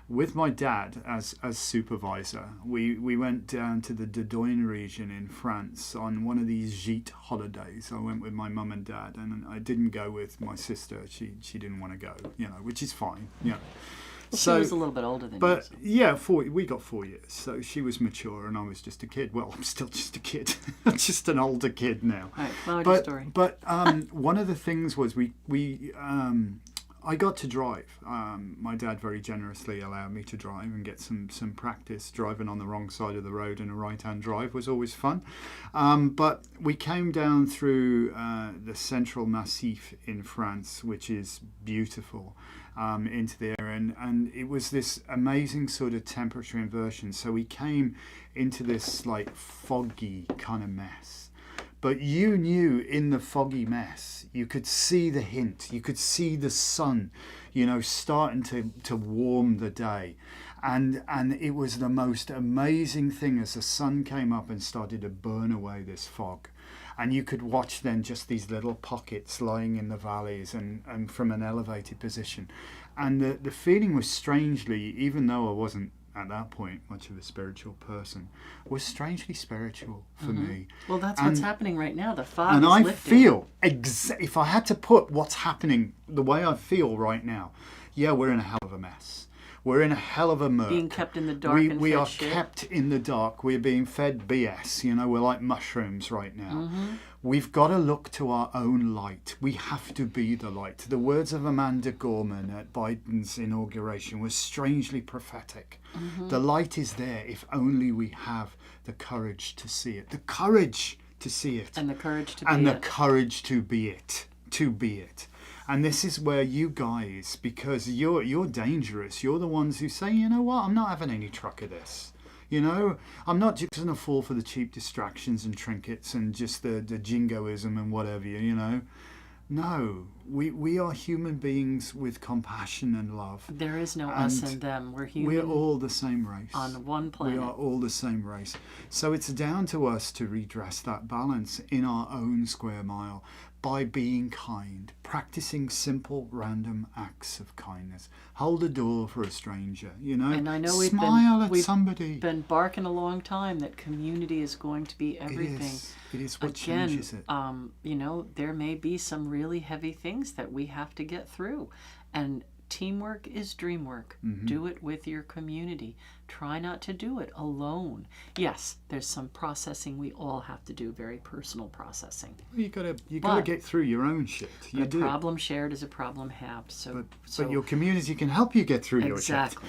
Speaker 1: with my dad as supervisor, we went down to the Dordogne region in France on one of these gîte holidays. I went with my mum and dad, and I didn't go with my sister. She didn't want to go, which is fine.
Speaker 2: Well, she was a little bit older than you.
Speaker 1: But yeah, we got 4 years. So she was mature and I was just a kid. Well, I'm still just a kid. I'm just an older kid now.
Speaker 2: All right, well, your story.
Speaker 1: But one of the things was I got to drive. My dad very generously allowed me to drive and get some practice. Driving on the wrong side of the road in a right-hand drive was always fun. But we came down through the Central Massif in France, which is beautiful, into the area. And it was this amazing sort of temperature inversion. So we came into this like foggy kind of mess. But you knew in the foggy mess, you could see the hint. You could see the sun, starting to warm the day. And it was the most amazing thing as the sun came up and started to burn away this fog. And you could watch then just these little pockets lying in the valleys and from an elevated position. And the feeling was strangely, even though I wasn't at that point much of a spiritual person, was strangely spiritual for me.
Speaker 2: Well, that's what's happening right now. The fog
Speaker 1: and
Speaker 2: is
Speaker 1: I
Speaker 2: lifting.
Speaker 1: feel if I had to put what's happening the way I feel right now, we're in a hell of a mess. We're in a hell of a murk.
Speaker 2: Being kept in the dark.
Speaker 1: We are kept in the dark. We're being fed BS. We're like mushrooms right now. We've got to look to our own light. We have to be the light. The words of Amanda Gorman at Biden's inauguration were strangely prophetic. The light is there if only we have the courage to see it. The courage to see it.
Speaker 2: And the courage to be it.
Speaker 1: And the courage to be it. To be it. And this is where you guys, because you're dangerous, you're the ones who say, you know what, I'm not having any truck of this. I'm not just going to fall for the cheap distractions and trinkets and just the jingoism and whatever, No, we are human beings with compassion and love.
Speaker 2: There is no us and them. We're human.
Speaker 1: We're all the same race.
Speaker 2: On one planet.
Speaker 1: We are all the same race. So it's down to us to redress that balance in our own square mile by being kind, practicing simple, random acts of kindness. Hold a door for a stranger,
Speaker 2: And I know
Speaker 1: we've somebody.
Speaker 2: Been barking a long time that community is going to be everything.
Speaker 1: It is what changes it.
Speaker 2: There may be some really heavy things that we have to get through. And teamwork is dream work. Do it with your community. Try not to do it alone. Yes, there's some processing we all have to do, very personal processing.
Speaker 1: You gotta get through your own shit. You do.
Speaker 2: A problem shared is a problem halved. So
Speaker 1: your community can help you get through your shit.
Speaker 2: Exactly.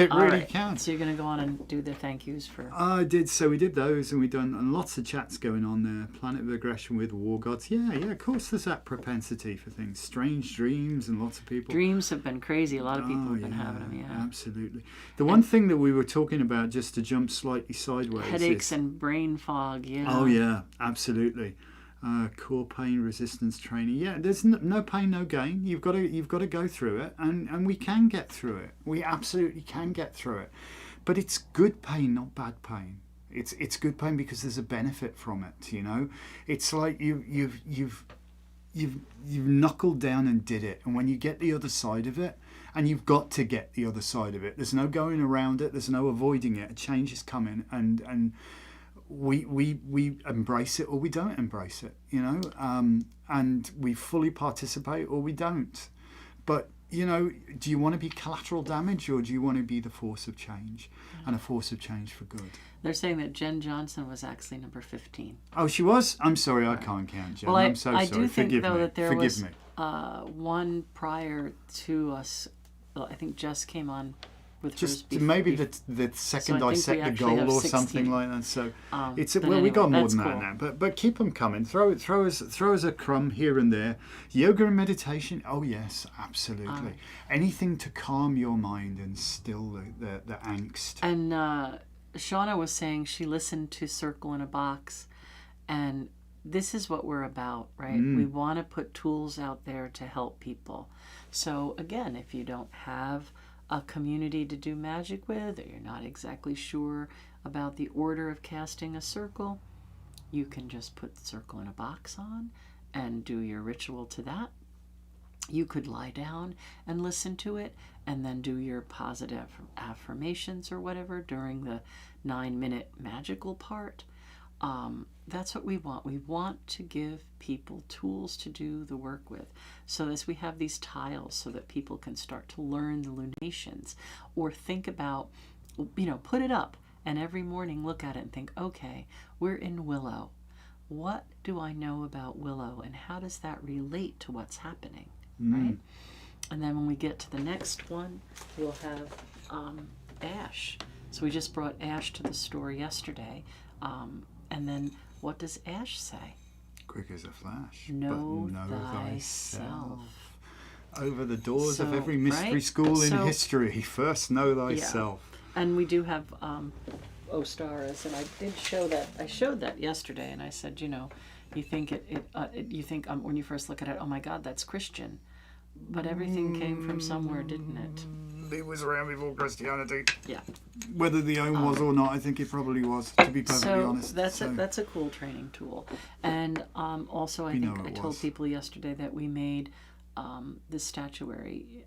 Speaker 1: It really can.
Speaker 2: So you're going to go on and do the thank yous for...
Speaker 1: I did. So we did those, and we've done lots of chats going on there. Planet of Aggression with War Gods. Yeah, of course there's that propensity for things. Strange dreams, and lots of people...
Speaker 2: Dreams have been crazy. A lot of people have been having them, yeah.
Speaker 1: Absolutely. The one thing that we were talking about, just to jump slightly sideways...
Speaker 2: Headaches and brain fog, yeah.
Speaker 1: Oh, yeah, absolutely. Core pain resistance training. Yeah, there's no pain, no gain. You've got to go through it, and we can get through it. We absolutely can get through it. But it's good pain, not bad pain. It's good pain because there's a benefit from it. You know, it's like you've knuckled down and did it, and when you get the other side of it, and you've got to get the other side of it. There's no going around it. There's no avoiding it. A change is coming, and we embrace it or we don't embrace it. You know, and we fully participate or we don't. But you know, do you want to be collateral damage or do you want to be the force of change and a force of change for good?
Speaker 2: They're saying that Jen Johnson was actually number 15.
Speaker 1: Oh, she was? I'm sorry, I can't count, Jen.
Speaker 2: Well,
Speaker 1: I'm so sorry.
Speaker 2: I do think,
Speaker 1: Forgive
Speaker 2: though,
Speaker 1: me.
Speaker 2: that there
Speaker 1: Forgive
Speaker 2: was
Speaker 1: me.
Speaker 2: one prior to us. Well, I think Jess came on with
Speaker 1: Just
Speaker 2: hers
Speaker 1: maybe the second
Speaker 2: so I
Speaker 1: I
Speaker 2: think
Speaker 1: set
Speaker 2: we
Speaker 1: the
Speaker 2: actually
Speaker 1: goal
Speaker 2: have
Speaker 1: or
Speaker 2: 16.
Speaker 1: something like that. So it's
Speaker 2: but
Speaker 1: well, we
Speaker 2: anyway,
Speaker 1: got more
Speaker 2: that's
Speaker 1: than that
Speaker 2: cool.
Speaker 1: now. But keep them coming. Throw us a crumb here and there. Yoga and meditation. Oh yes, absolutely. Anything to calm your mind and still the angst.
Speaker 2: And Shauna was saying she listened to Circle in a Box, and this is what we're about, right? We want to put tools out there to help people. So again, if you don't have a community to do magic with, or you're not exactly sure about the order of casting a circle, you can just put Circle in a Box on and do your ritual to that. You could lie down and listen to it and then do your positive affirmations or whatever during the 9-minute magical part. That's what we want. We want to give people tools to do the work with. So as we have these tiles so that people can start to learn the lunations or think about, put it up and every morning look at it and think, okay, we're in Willow. What do I know about Willow and how does that relate to what's happening, right? And then when we get to the next one, we'll have Ash. So we just brought Ash to the store yesterday. And then what does Ash say?
Speaker 1: Quick as a flash.
Speaker 2: Know
Speaker 1: thyself. Over the doors of
Speaker 2: So,
Speaker 1: every mystery
Speaker 2: right?
Speaker 1: school in
Speaker 2: So-
Speaker 1: history. First know thyself.
Speaker 2: And we do have Ostars, and I did show that. I showed that yesterday, and I said, you think you think when you first look at it, oh my God, that's Christian, but everything came from somewhere, didn't it?
Speaker 1: It was around before Christianity.
Speaker 2: Yeah.
Speaker 1: Whether the own was or not, I think it probably was, to be perfectly honest.
Speaker 2: That's a cool training tool. And also, I think I told people yesterday that we made this statuary.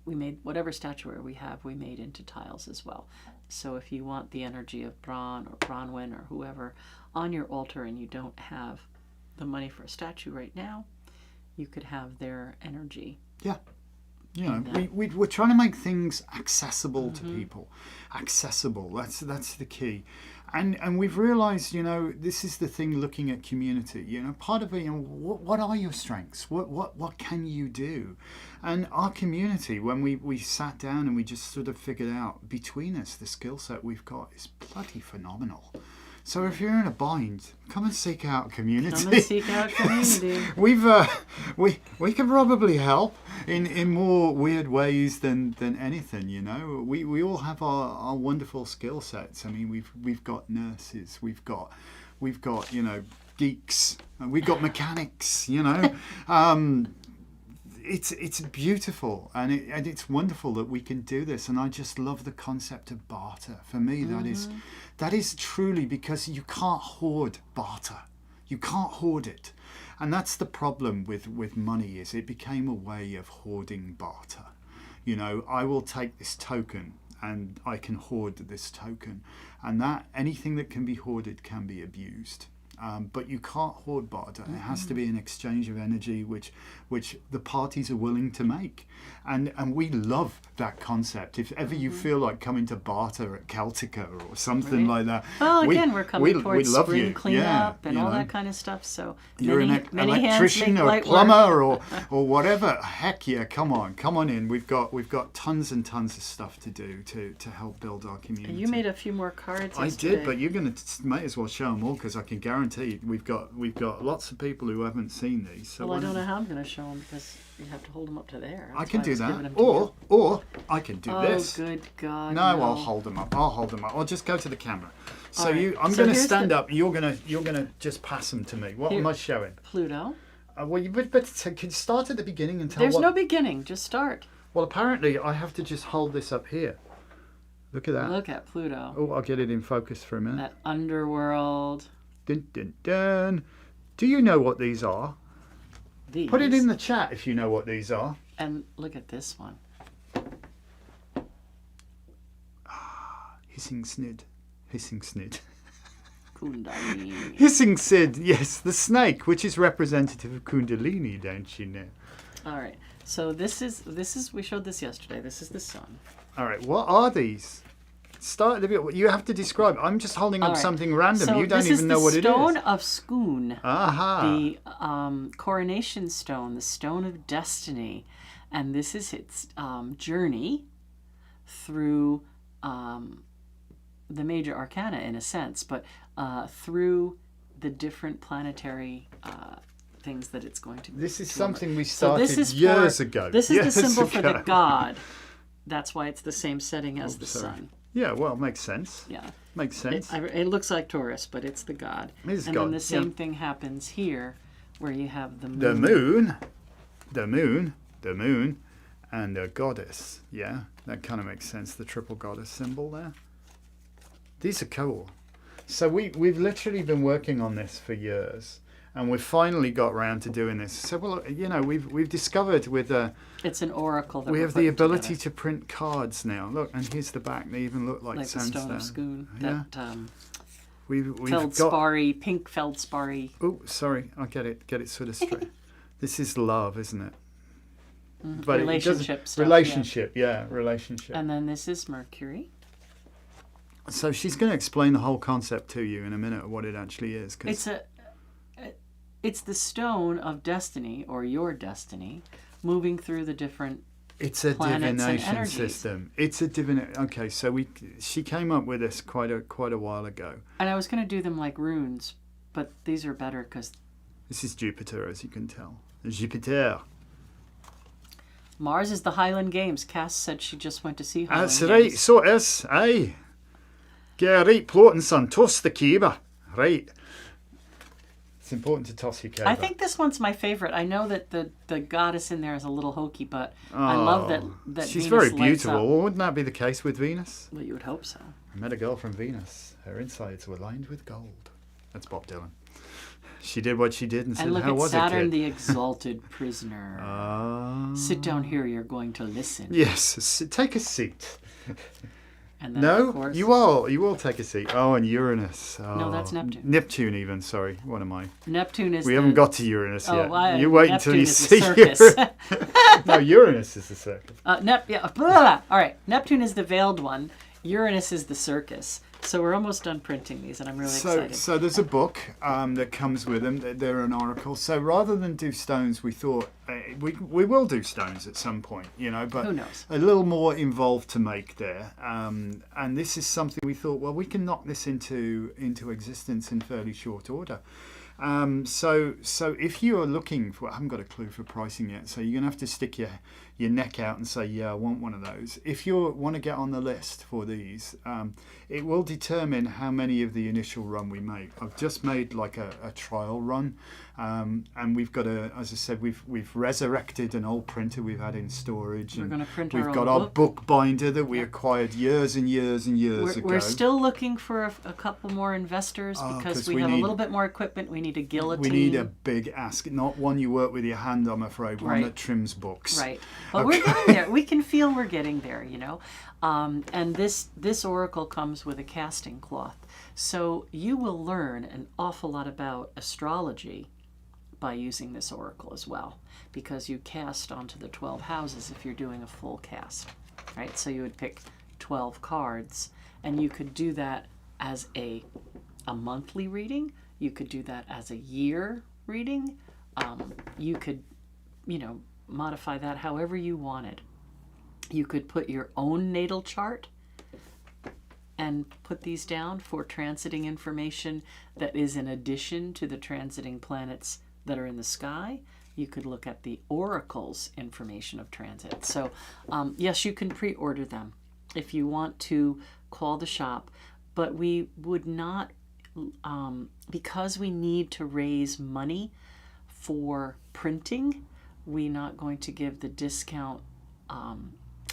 Speaker 2: We made whatever statuary we have, we made into tiles as well. So if you want the energy of Bron or Bronwyn or whoever on your altar and you don't have the money for a statue right now, you could have their energy.
Speaker 1: Yeah. We're trying to make things accessible to people. Accessible, that's the key. And we've realised, this is the thing looking at community. Part of it, what are your strengths? What can you do? And our community, when we sat down and we just sort of figured out between us, the skill set we've got is bloody phenomenal. So if you're in a bind, come and seek out community.
Speaker 2: Come and seek out community.
Speaker 1: we can probably help in more weird ways than anything. We all have our wonderful skill sets. I mean, we've got nurses, we've got geeks, we've got mechanics. It's beautiful and it's wonderful that we can do this, and I just love the concept of barter. For me, that is truly, because you can't hoard barter. You can't hoard it, and that's the problem with money. Is it became a way of hoarding barter. I will take this token and I can hoard this token, and that anything that can be hoarded can be abused. but you can't hoard barter. It has to be an exchange of energy, which the parties are willing to make, and we love that concept. If ever you feel like coming to barter at Celtica or something like that,
Speaker 2: well, again, we're coming towards
Speaker 1: love
Speaker 2: spring
Speaker 1: you.
Speaker 2: cleanup and all that kind of stuff. So
Speaker 1: you're
Speaker 2: many,
Speaker 1: an
Speaker 2: many
Speaker 1: electrician
Speaker 2: hands
Speaker 1: or
Speaker 2: make light
Speaker 1: plumber
Speaker 2: work.
Speaker 1: or whatever. Heck yeah, come on in. We've got tons and tons of stuff to do to help build our community.
Speaker 2: You made a few more cards.
Speaker 1: I did, but you're going to might as well show them all, because I can guarantee we've got lots of people who haven't seen these. So
Speaker 2: well, I don't know how I'm going to show them, because you have to hold them up to there.
Speaker 1: I can do that, or I can do this.
Speaker 2: Oh, good God!
Speaker 1: No, I'll hold them up. I'll just go to the camera. So
Speaker 2: right.
Speaker 1: I'm going to stand up. You're going to just pass them to me. What am I showing?
Speaker 2: Pluto.
Speaker 1: Well, you but can start at the beginning and tell.
Speaker 2: There's no beginning. Just start.
Speaker 1: Well, apparently I have to just hold this up here. Look at that.
Speaker 2: Look at Pluto.
Speaker 1: Oh, I'll get it in focus for a minute.
Speaker 2: That underworld.
Speaker 1: Dun, dun, dun. Do you know what these are?
Speaker 2: These.
Speaker 1: Put it in the chat if you know what these are.
Speaker 2: And look at this one.
Speaker 1: Hissing snid.
Speaker 2: Kundalini.
Speaker 1: Hissing Sid, yes, the snake, which is representative of Kundalini, don't you know?
Speaker 2: All right. So this is we showed this yesterday. This is the sun.
Speaker 1: All right, what are these? Start the bit. You have to describe. I'm just holding up something random.
Speaker 2: So
Speaker 1: you don't even know what it is.
Speaker 2: This is the stone of Skun.
Speaker 1: Aha.
Speaker 2: The coronation stone, the stone of destiny, and this is its journey through the major arcana, in a sense, but through the different planetary things that it's going to.
Speaker 1: This is something we started years ago.
Speaker 2: This is the symbol for the god. That's why it's the same setting as the sun.
Speaker 1: Yeah, well, makes sense.
Speaker 2: Yeah.
Speaker 1: Makes sense.
Speaker 2: It looks like Taurus, but it's the god.
Speaker 1: It is
Speaker 2: and
Speaker 1: god.
Speaker 2: then the same thing happens here, where you have the moon.
Speaker 1: The moon, and the goddess. Yeah, that kind of makes sense. The triple goddess symbol there. These are cool. So we've literally been working on this for years, and we've finally got round to doing this. So, well, we've discovered with
Speaker 2: it's an oracle. That
Speaker 1: we have the ability to print cards now. Look, and here's the back. They even look like sandstone.
Speaker 2: The stone of Skun.
Speaker 1: Yeah.
Speaker 2: That
Speaker 1: we've
Speaker 2: feldspar-y, pink feldspar-y.
Speaker 1: Oh, sorry, I'll get it sort of straight. This is love, isn't it?
Speaker 2: But relationship stuff.
Speaker 1: Relationship.
Speaker 2: And then this is Mercury.
Speaker 1: So she's going to explain the whole concept to you in a minute of what it actually is. Cause
Speaker 2: it's the stone of destiny, or your destiny, moving through the different.
Speaker 1: It's a divination
Speaker 2: and
Speaker 1: system. It's a divination. Okay, so she came up with this quite a while ago.
Speaker 2: And I was going to do them like runes, but these are better because.
Speaker 1: This is Jupiter, as you can tell. Jupiter.
Speaker 2: Mars is the Highland Games. Cass said she just went to see Highland
Speaker 1: That's
Speaker 2: Games.
Speaker 1: right. So it is. Aye. Get right plotting, son. Toss the caber. Right. It's important to toss your caber.
Speaker 2: I think this one's my favorite. I know that the goddess in there is a little hokey, but I love that
Speaker 1: she's
Speaker 2: Venus
Speaker 1: very beautiful.
Speaker 2: lights up.
Speaker 1: Well, wouldn't that be the case with Venus?
Speaker 2: Well, you would hope so.
Speaker 1: I met a girl from Venus. Her insides were lined with gold. That's Bob Dylan. She did what she did and said,
Speaker 2: look
Speaker 1: how
Speaker 2: at
Speaker 1: was
Speaker 2: Saturn,
Speaker 1: it, kid?
Speaker 2: the exalted prisoner. Sit down here, you're going to listen.
Speaker 1: Yes, take a seat.
Speaker 2: And then,
Speaker 1: no,
Speaker 2: of course,
Speaker 1: you will take a seat. Oh, and Uranus. Oh,
Speaker 2: no, that's Neptune.
Speaker 1: Neptune even, sorry. What am I?
Speaker 2: Neptune is
Speaker 1: We haven't got to Uranus yet.
Speaker 2: Well,
Speaker 1: you wait
Speaker 2: Neptune
Speaker 1: until you
Speaker 2: is
Speaker 1: see
Speaker 2: the circus.
Speaker 1: No, Uranus is the circus.
Speaker 2: All right, Neptune is the veiled one. Uranus is the circus. So we're almost done printing these, and I'm really excited. So
Speaker 1: there's a book that comes with them. They're an oracle. So rather than do stones, we thought we will do stones at some point, but
Speaker 2: who knows?
Speaker 1: A little more involved to make there. And this is something we thought, well, we can knock this into existence in fairly short order. So if you are looking for, I haven't got a clue for pricing yet, so you're going to have to stick your neck out and say, yeah, I want one of those. If you want to get on the list for these, it will determine how many of the initial run we make. I've just made like a trial run, and we've got as I said, we've resurrected an old printer we've had in storage.
Speaker 2: We're going to print
Speaker 1: We've
Speaker 2: our
Speaker 1: got
Speaker 2: own
Speaker 1: our book binder that we acquired years and years and years ago.
Speaker 2: We're still looking for a couple more investors because we have a little bit more equipment. We need a guillotine.
Speaker 1: We need a big ask, not one you work with your hand, I'm afraid, one
Speaker 2: Right.
Speaker 1: that trims books.
Speaker 2: Right. But we're getting there. We can feel we're getting there, you know. And this oracle comes with a casting cloth. So you will learn an awful lot about astrology by using this oracle as well, because you cast onto the 12 houses if you're doing a full cast, right? So you would pick 12 cards, and you could do that as a monthly reading. You could do that as a year reading. You could, modify that however you wanted. You could put your own natal chart and put these down for transiting information that is in addition to the transiting planets that are in the sky. You could look at the oracle's information of transit. So yes, you can pre-order them if you want to call the shop, but we would not, because we need to raise money for printing, we're not going to give the discount.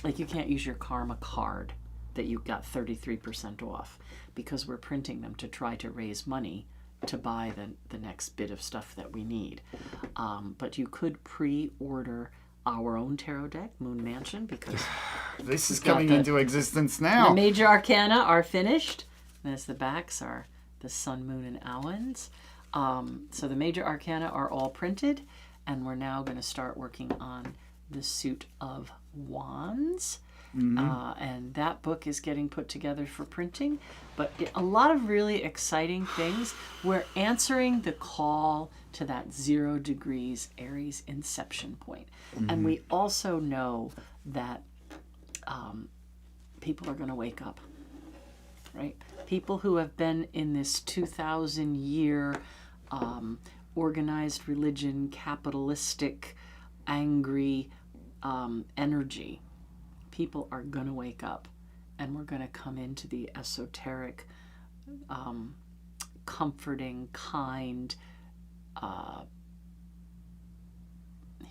Speaker 2: Like you can't use your karma card that you got 33% off, because we're printing them to try to raise money to buy the next bit of stuff that we need. But you could pre-order our own tarot deck, Moon Mansion, because
Speaker 1: this is coming into existence now.
Speaker 2: The major arcana are finished, and as the backs are the Sun, Moon, and Owens. So the major arcana are all printed, and we're now going to start working on the suit of wands. And that book is getting put together for printing, but a lot of really exciting things. We're answering the call to that 0 degrees Aries inception point. And we also know that people are going to wake up, right? People who have been in this 2,000-year organized religion, capitalistic, angry energy. People are going to wake up, and we're going to come into the esoteric, comforting, kind,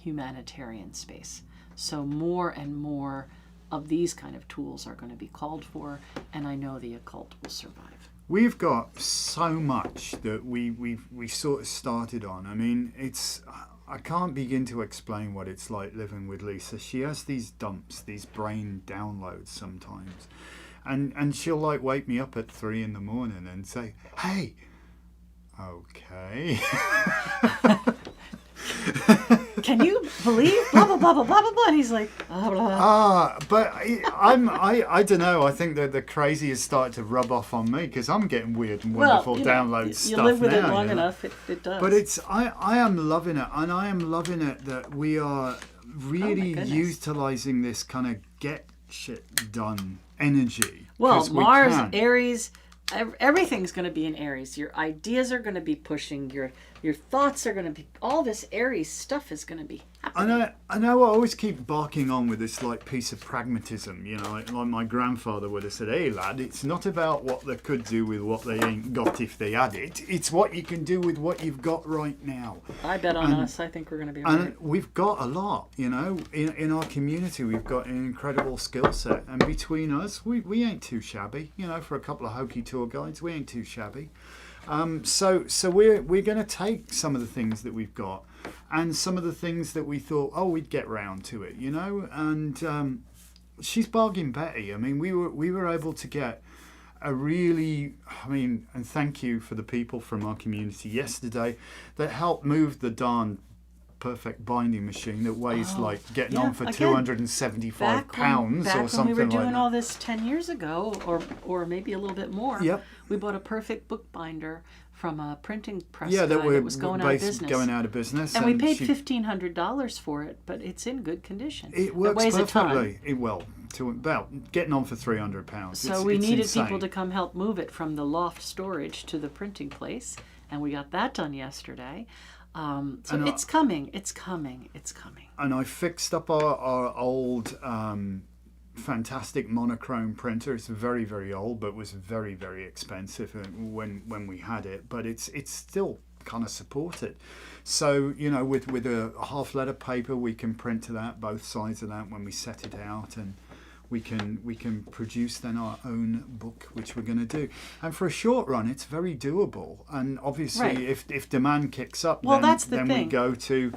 Speaker 2: humanitarian space. So more and more of these kind of tools are going to be called for, and I know the occult will survive.
Speaker 1: We've got so much that we sort of started on. I mean, I can't begin to explain what it's like living with Lisa. She has these dumps, these brain downloads sometimes. And she'll like wake me up at 3 a.m. and say, "Hey, okay."
Speaker 2: Can you believe blah blah blah blah blah blah blah? And he's like, blah blah.
Speaker 1: But I don't know. I think that the crazy has started to rub off on me, because I'm getting weird and wonderful download stuff now.
Speaker 2: You live with it long enough, it does.
Speaker 1: But I am loving it, and I am loving it that we are really utilizing this kind of get shit done energy.
Speaker 2: Well, Mars, Aries, everything's going to be in Aries. Your ideas are going to be pushing. Your thoughts are going to be, all this Aries stuff is going to be happening.
Speaker 1: I know I always keep barking on with this like piece of pragmatism, like my grandfather would have said, "Hey lad, it's not about what they could do with what they ain't got if they had it. It's what you can do with what you've got right now."
Speaker 2: I bet on us. I think we're going to be all right.
Speaker 1: And we've got a lot, in our community. We've got an incredible skill set, and between us, we ain't too shabby. For a couple of hokey tour guides, we ain't too shabby. So we're going to take some of the things that we've got, and some of the things that we thought, we'd get round to it, and she's bargain Betty. I mean, we were able to get a really, and thank you for the people from our community yesterday that helped move the darn perfect binding machine that weighs getting on for £275 or something like that.
Speaker 2: When we were doing all this 10 years ago, or maybe a little bit more.
Speaker 1: Yep.
Speaker 2: We bought a perfect book binder from a printing press
Speaker 1: that
Speaker 2: was going out of business. And we paid $1,500 for it, but it's in good condition.
Speaker 1: It works perfectly. About getting on for £300.
Speaker 2: So we needed people to come help move it from the loft storage to the printing place, and we got that done yesterday. It's coming.
Speaker 1: And I fixed up our old fantastic monochrome printer. It's very, very old, but was very, very expensive when we had it. But it's still kind of support it. So, you know, with a half letter paper, we can print to that, both sides of that when we set it out, and we can produce then our own book, which we're going to do. And for a short run, it's very doable. And obviously, if demand kicks up, then we go to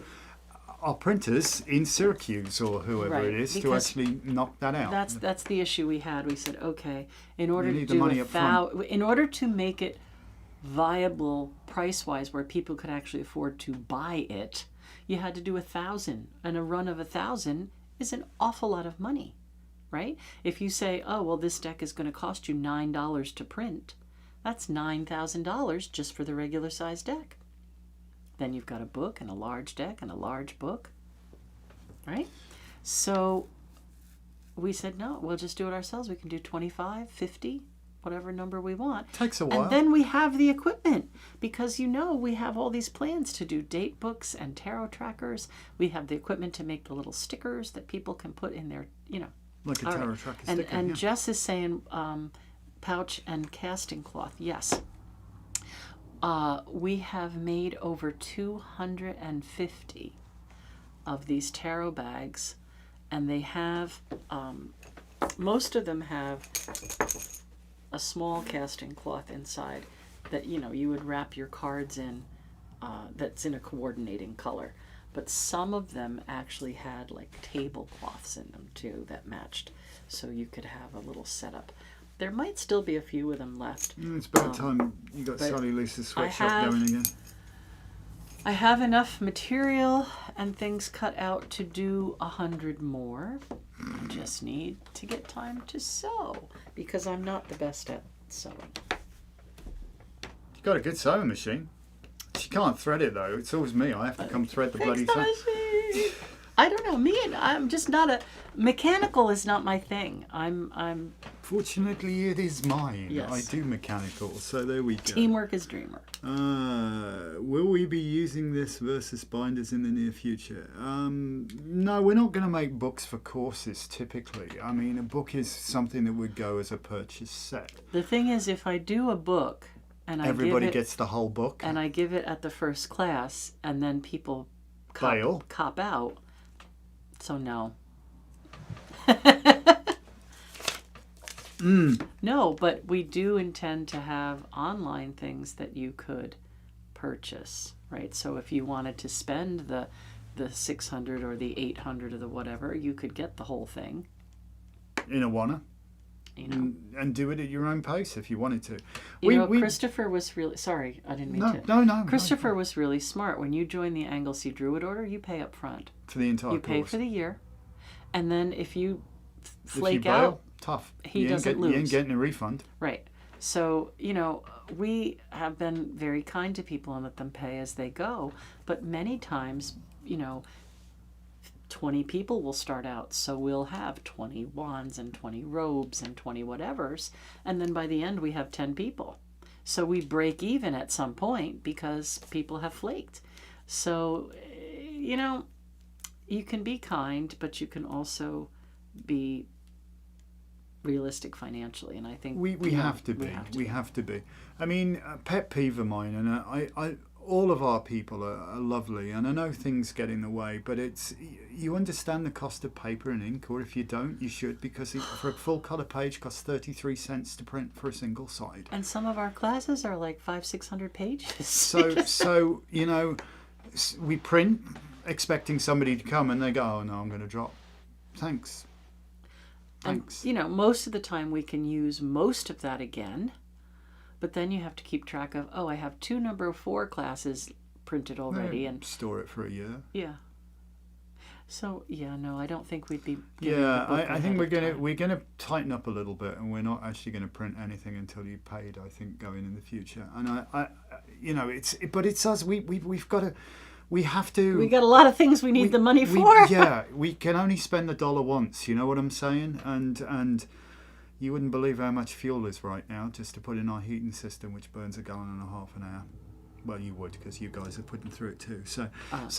Speaker 1: our printers in Syracuse or whoever it is to actually knock that out.
Speaker 2: That's the issue we had. We said, okay, in order to do in order to make it viable price-wise, where people could actually afford to buy it, you had to do 1,000, and a run of 1,000 is an awful lot of money, right? If you say, oh well, this deck is going to cost you $9 to print, that's $9,000 just for the regular size deck. Then you've got a book and a large deck and a large book, right? So we said, no, we'll just do it ourselves. We can do 25, 50, whatever number we want.
Speaker 1: Takes a while.
Speaker 2: And then we have the equipment, because we have all these plans to do date books and tarot trackers. We have the equipment to make the little stickers that people can put in their,
Speaker 1: like a tarot tracker sticker.
Speaker 2: And Jess is saying pouch and casting cloth. Yes. We have made over 250 of these tarot bags, and they have, most of them have a small casting cloth inside that, you would wrap your cards in, that's in a coordinating color. But some of them actually had like tablecloths in them too that matched, so you could have a little setup. There might still be a few of them left.
Speaker 1: It's about time you got Sally Lisa's sweatshop going again.
Speaker 2: I have enough material and things cut out to do 100 more. I just need to get time to sew, because I'm not the best at sewing.
Speaker 1: You got a good sewing machine. She can't thread it though. It's always me. I have to come thread the bloody thing.
Speaker 2: I don't know. I'm just not mechanical is not my thing. I'm.
Speaker 1: Fortunately, it is mine.
Speaker 2: Yes.
Speaker 1: I do mechanical, so there we go.
Speaker 2: Teamwork is dreamwork.
Speaker 1: Will we be using this versus binders in the near future? No, we're not going to make books for courses typically. I mean, a book is something that would go as a purchase set.
Speaker 2: The thing is, if I do a book and
Speaker 1: everybody gets the whole book,
Speaker 2: and I give it at the first class, and then people cop out. So no. No, but we do intend to have online things that you could purchase, right? So if you wanted to spend the 600 or the 800 or the whatever, you could get the whole thing.
Speaker 1: In Awana. And do it at your own pace if you wanted to.
Speaker 2: Christopher was really... Sorry, I didn't mean to.
Speaker 1: No.
Speaker 2: Christopher was really smart. When you join the Anglesey Druid Order, you pay up front.
Speaker 1: For the entire course.
Speaker 2: You pay for the year. And then if you flake out...
Speaker 1: Tough.
Speaker 2: He doesn't lose.
Speaker 1: You ain't getting a refund.
Speaker 2: Right. So, we have been very kind to people and let them pay as they go. But many times, 20 people will start out, so we'll have 20 wands and 20 robes and 20 whatevers, and then by the end we have 10 people. So we break even at some point because people have flaked. So, you can be kind, but you can also be realistic financially, and I think
Speaker 1: we have to be. We have to be. I mean, a pet peeve of mine, and I all of our people are lovely, and I know things get in the way, but you understand the cost of paper and ink, or if you don't, you should, because for a full colour page costs 33 cents to print for a single side.
Speaker 2: And some of our classes are like 500-600 pages.
Speaker 1: So we print expecting somebody to come, and they go, "Oh no, I'm going to drop. Thanks."
Speaker 2: And, most of the time we can use most of that again. But then you have to keep track of, I have 2 number 4 classes printed already, and
Speaker 1: store it for a year.
Speaker 2: Yeah. So I don't think we'd be.
Speaker 1: I think we're gonna tighten up a little bit, and we're not actually going to print anything until you paid. I think going in the future, and it's us. We've got to. We have to.
Speaker 2: We got a lot of things we need the money for.
Speaker 1: We can only spend the dollar once. You know what I'm saying? And you wouldn't believe how much fuel is right now just to put in our heating system, which burns 1.5 gallons an hour. Well, you would, because you guys are putting through it too. So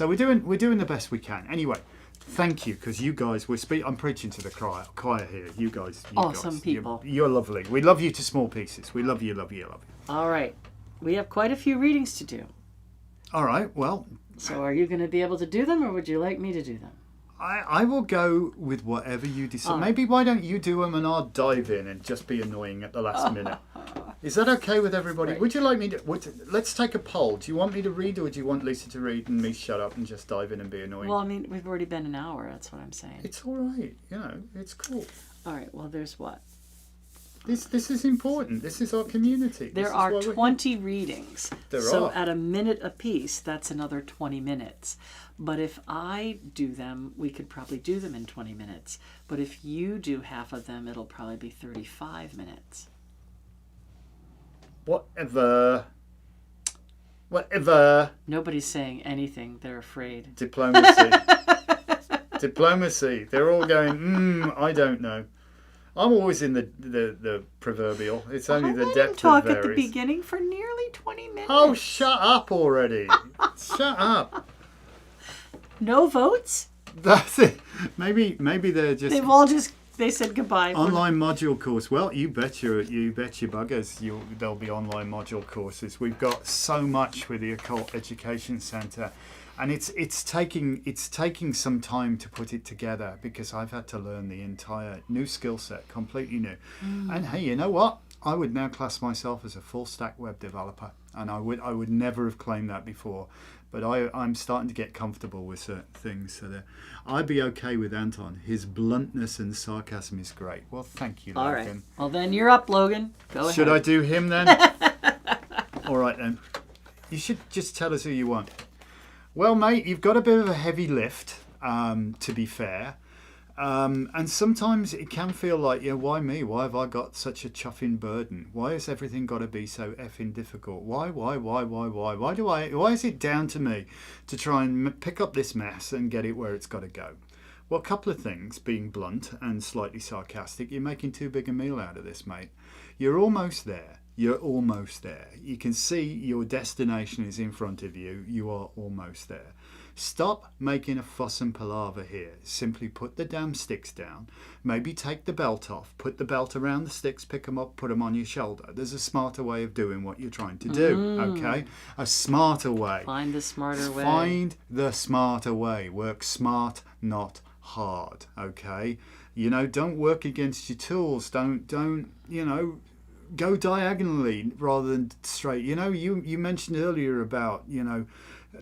Speaker 1: we're doing the best we can. Anyway, thank you, because you guys I'm preaching to the choir here. You guys,
Speaker 2: awesome people.
Speaker 1: You're lovely. We love you to small pieces. We love you.
Speaker 2: All right, we have quite a few readings to do.
Speaker 1: All right, well,
Speaker 2: So are you going to be able to do them, or would you like me to do them?
Speaker 1: I will go with whatever you decide.
Speaker 2: All right.
Speaker 1: Maybe why don't you do them and I'll dive in and just be annoying at the last minute. Is that okay with everybody?
Speaker 2: Right.
Speaker 1: Would you like me to... let's take a poll. Do you want me to read or do you want Lisa to read and me shut up and just dive in and be annoying?
Speaker 2: Well, I mean, we've already been an hour. That's what I'm saying.
Speaker 1: It's all right. You know, it's cool.
Speaker 2: All right. Well, there's what?
Speaker 1: This is important. This is our community.
Speaker 2: There are 20 readings.
Speaker 1: There
Speaker 2: so
Speaker 1: are.
Speaker 2: at a minute apiece, that's another 20 minutes. But if I do them, we could probably do them in 20 minutes. But if you do half of them, it'll probably be 35 minutes.
Speaker 1: Whatever.
Speaker 2: Nobody's saying anything. They're afraid.
Speaker 1: Diplomacy. Diplomacy. They're all going, I don't know. I'm always in the proverbial. It's only the depth
Speaker 2: talk
Speaker 1: that varies.
Speaker 2: at the beginning for nearly 20 minutes.
Speaker 1: Oh, shut up already. Shut up.
Speaker 2: No votes?
Speaker 1: That's it. Maybe they're just...
Speaker 2: They've all just... They said goodbye.
Speaker 1: Online module course. Well, you bet your buggers there'll be online module courses. We've got so much with the Occult Education Centre, and it's taking some time to put it together because I've had to learn the entire new skill set, completely new. And hey, you know what? I would now class myself as a full stack web developer, and I would never have claimed that before. But I'm starting to get comfortable with certain things. So I'd be okay with Anton. His bluntness and sarcasm is great. Well, thank you, Logan.
Speaker 2: All right. Well, then you're up, Logan. Go ahead.
Speaker 1: Should I do him then? All right, then. You should just tell us who you want. Well, mate, you've got a bit of a heavy lift, to be fair. And sometimes it can feel like, why me? Why have I got such a chuffing burden? Why has everything got to be so effing difficult? Why? Why is it down to me to try and pick up this mess and get it where it's got to go? Well, a couple of things, being blunt and slightly sarcastic. You're making too big a meal out of this, mate. You're almost there. You're almost there. You can see your destination is in front of you. You are almost there. Stop making a fuss and palaver here. Simply put the damn sticks down. Maybe take the belt off. Put the belt around the sticks, pick them up, put them on your shoulder. There's a smarter way of doing what you're trying to do, okay? A smarter way.
Speaker 2: Find the smarter way.
Speaker 1: Find the smarter way. Work smart, not hard, okay? Don't work against your tools. Don't go diagonally rather than straight. You mentioned earlier about,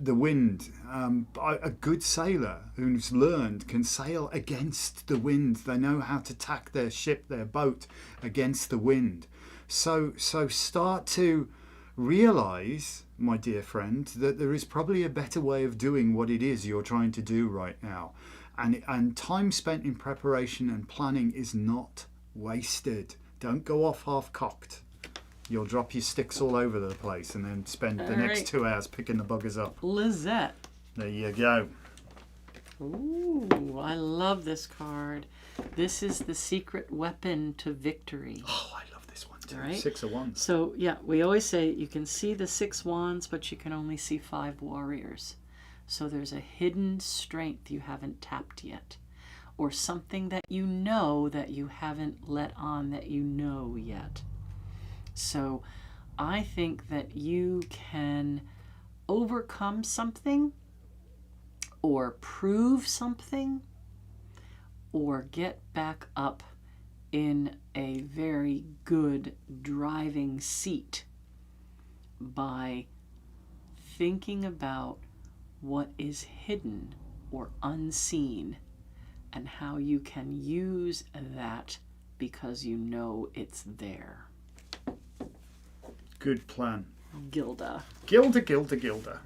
Speaker 1: the wind. A good sailor who's learned can sail against the wind. They know how to tack their ship, their boat against the wind. So start to realize, my dear friend, that there is probably a better way of doing what it is you're trying to do right now. And time spent in preparation and planning is not wasted. Don't go off half-cocked. You'll drop your sticks all over the place and then spend the next 2 hours picking the buggers up.
Speaker 2: Lizette.
Speaker 1: There you go.
Speaker 2: Ooh, I love this card. This is the secret weapon to victory.
Speaker 1: Oh, I love this one too.
Speaker 2: Right?
Speaker 1: 6 of Wands.
Speaker 2: So, yeah, we always say you can see the 6 wands, but you can only see 5 warriors. So there's a hidden strength you haven't tapped yet. Or something that you know that you haven't let on that you know yet. So I think that you can overcome something or prove something or get back up in a very good driving seat by thinking about what is hidden or unseen and how you can use that because you know it's there.
Speaker 1: Good plan.
Speaker 2: Gilda.
Speaker 1: Gilda.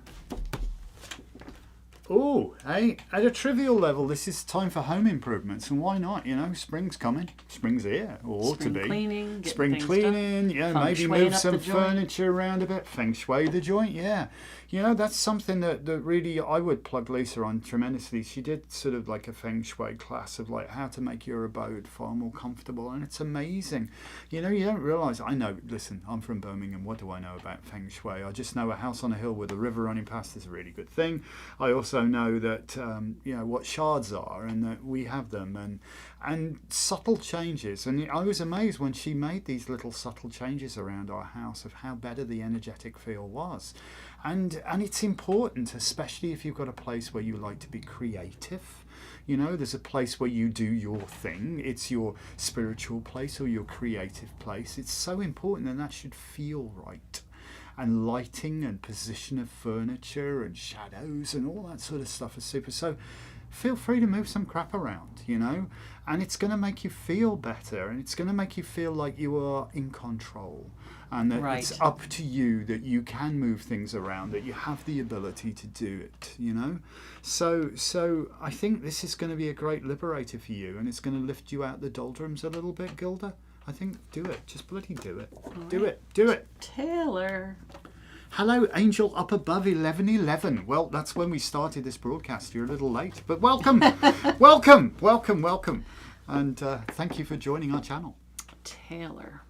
Speaker 1: Oh, hey, at a trivial level, this is time for home improvements, and why not? Spring's coming. Spring's here, or ought to be.
Speaker 2: Cleaning,
Speaker 1: Spring cleaning, yeah,
Speaker 2: Feng
Speaker 1: maybe
Speaker 2: shuiing
Speaker 1: move
Speaker 2: up
Speaker 1: some
Speaker 2: the joint.
Speaker 1: furniture around a bit. Feng shui the joint, yeah. That's something that really I would plug Lisa on tremendously. She did sort of like a feng shui class of like how to make your abode far more comfortable, and it's amazing. You don't realise. I know. Listen, I'm from Birmingham. What do I know about feng shui? I just know a house on a hill with a river running past is a really good thing. I also know that what shards are, and that we have them, and subtle changes. And I was amazed when she made these little subtle changes around our house of how better the energetic feel was. And it's important, especially if you've got a place where you like to be creative. You know, there's a place where you do your thing. It's your spiritual place or your creative place. It's so important, and that should feel right. And lighting and position of furniture and shadows and all that sort of stuff is super. So feel free to move some crap around, you know, and it's going to make you feel better, and it's going to make you feel like you are in control, and that it's up to you, that you can move things around, that you have the ability to do it, you know. So I think this is going to be a great liberator for you, and it's going to lift you out the doldrums a little bit, Gilda. I think do it. Just bloody do it. Do it. Do it.
Speaker 2: Taylor.
Speaker 1: Hello, Angel up above 1111. Well, that's when we started this broadcast. You're a little late, but welcome. welcome. And thank you for joining our channel.
Speaker 2: Taylor.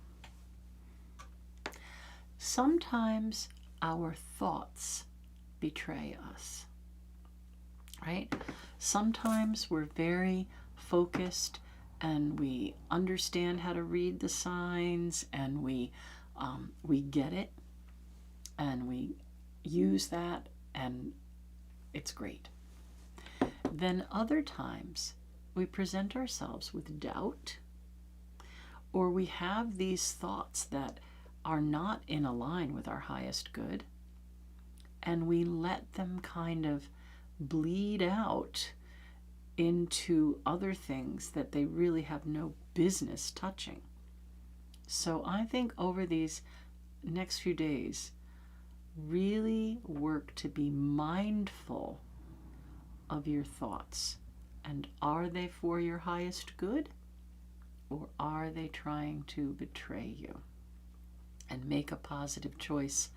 Speaker 2: Sometimes our thoughts betray us, right? Sometimes we're very focused and we understand how to read the signs, and we get it, and we use that, and it's great. Then other times we present ourselves with doubt, or we have these thoughts that are not in a line with our highest good, and we let them kind of bleed out into other things that they really have no business touching. So I think over these next few days, really work to be mindful of your thoughts. And are they for your highest good, or are they trying to betray you? And make a positive choice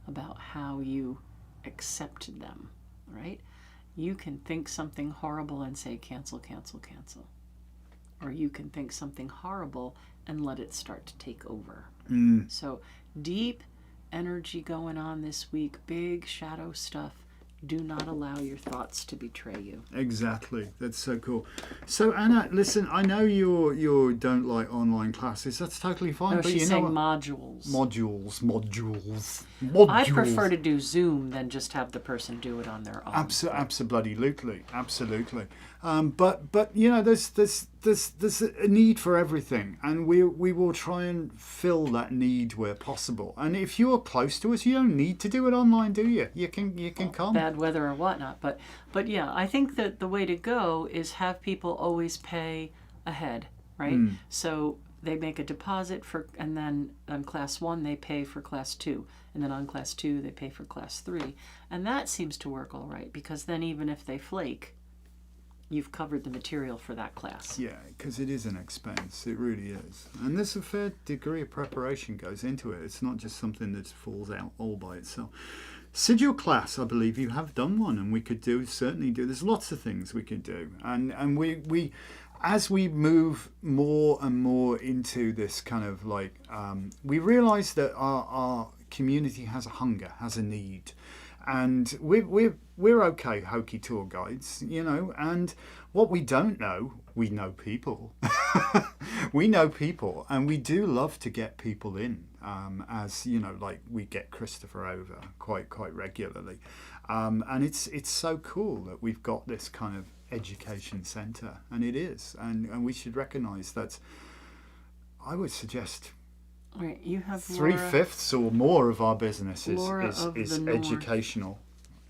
Speaker 2: about how you accept them, right? You can think something horrible and say, cancel, cancel, cancel. Or you can think something horrible and let it start to take over. So deep energy going on this week, big shadow stuff. Do not allow your thoughts to betray you.
Speaker 1: Exactly. That's so cool. So Anna, listen, I know you don't like online classes. That's totally fine.
Speaker 2: No,
Speaker 1: but
Speaker 2: she's
Speaker 1: you
Speaker 2: saying
Speaker 1: know
Speaker 2: modules.
Speaker 1: Modules.
Speaker 2: I prefer to do Zoom than just have the person do it on their own.
Speaker 1: Absolutely. But you know, there's a need for everything, and we will try and fill that need where possible. And if you're close to us, you don't need to do it online, do you? You can come.
Speaker 2: Bad weather or whatnot, but yeah, I think that the way to go is have people always pay ahead, right? So they make a deposit and then on class 1 they pay for class 2, and then on class 2 they pay for class 3, and that seems to work all right, because then even if they flake, you've covered the material for that class.
Speaker 1: Yeah, because it is an expense. It really is. And there's a fair degree of preparation goes into it. It's not just something that falls out all by itself. Sigil class, I believe you have done one, and we could certainly do. There's lots of things we could do. And we as we move more and more into this kind of like, we realise that our community has a hunger, has a need. And we're okay hokey tour guides, you know, and what we don't know, we know people. We know people, and we do love to get people in, as you know, like we get Christopher over quite regularly, and it's so cool that we've got this kind of education centre, and it is, and we should recognise that. I would suggest.
Speaker 2: Right, you have
Speaker 1: 3/5 or more of our business is educational.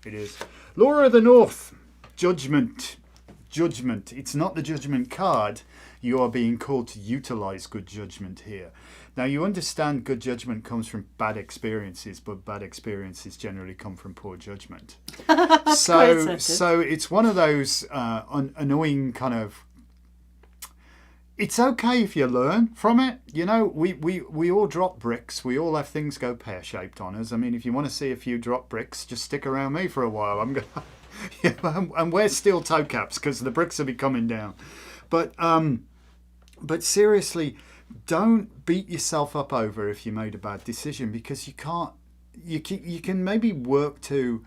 Speaker 1: It is. Laura of the North, judgment. It's not the judgment card. You are being called to utilise good judgment here. Now you understand good judgment comes from bad experiences, but bad experiences generally come from poor judgment. So it's one of those annoying kind of. It's okay if you learn from it. You know, we all drop bricks. We all have things go pear-shaped on us. I mean, if you want to see a few drop bricks, just stick around me for a while. I'm going to... Yeah, and wear steel toe caps because the bricks will be coming down. But seriously, don't beat yourself up over if you made a bad decision, because you can't... You can maybe work to...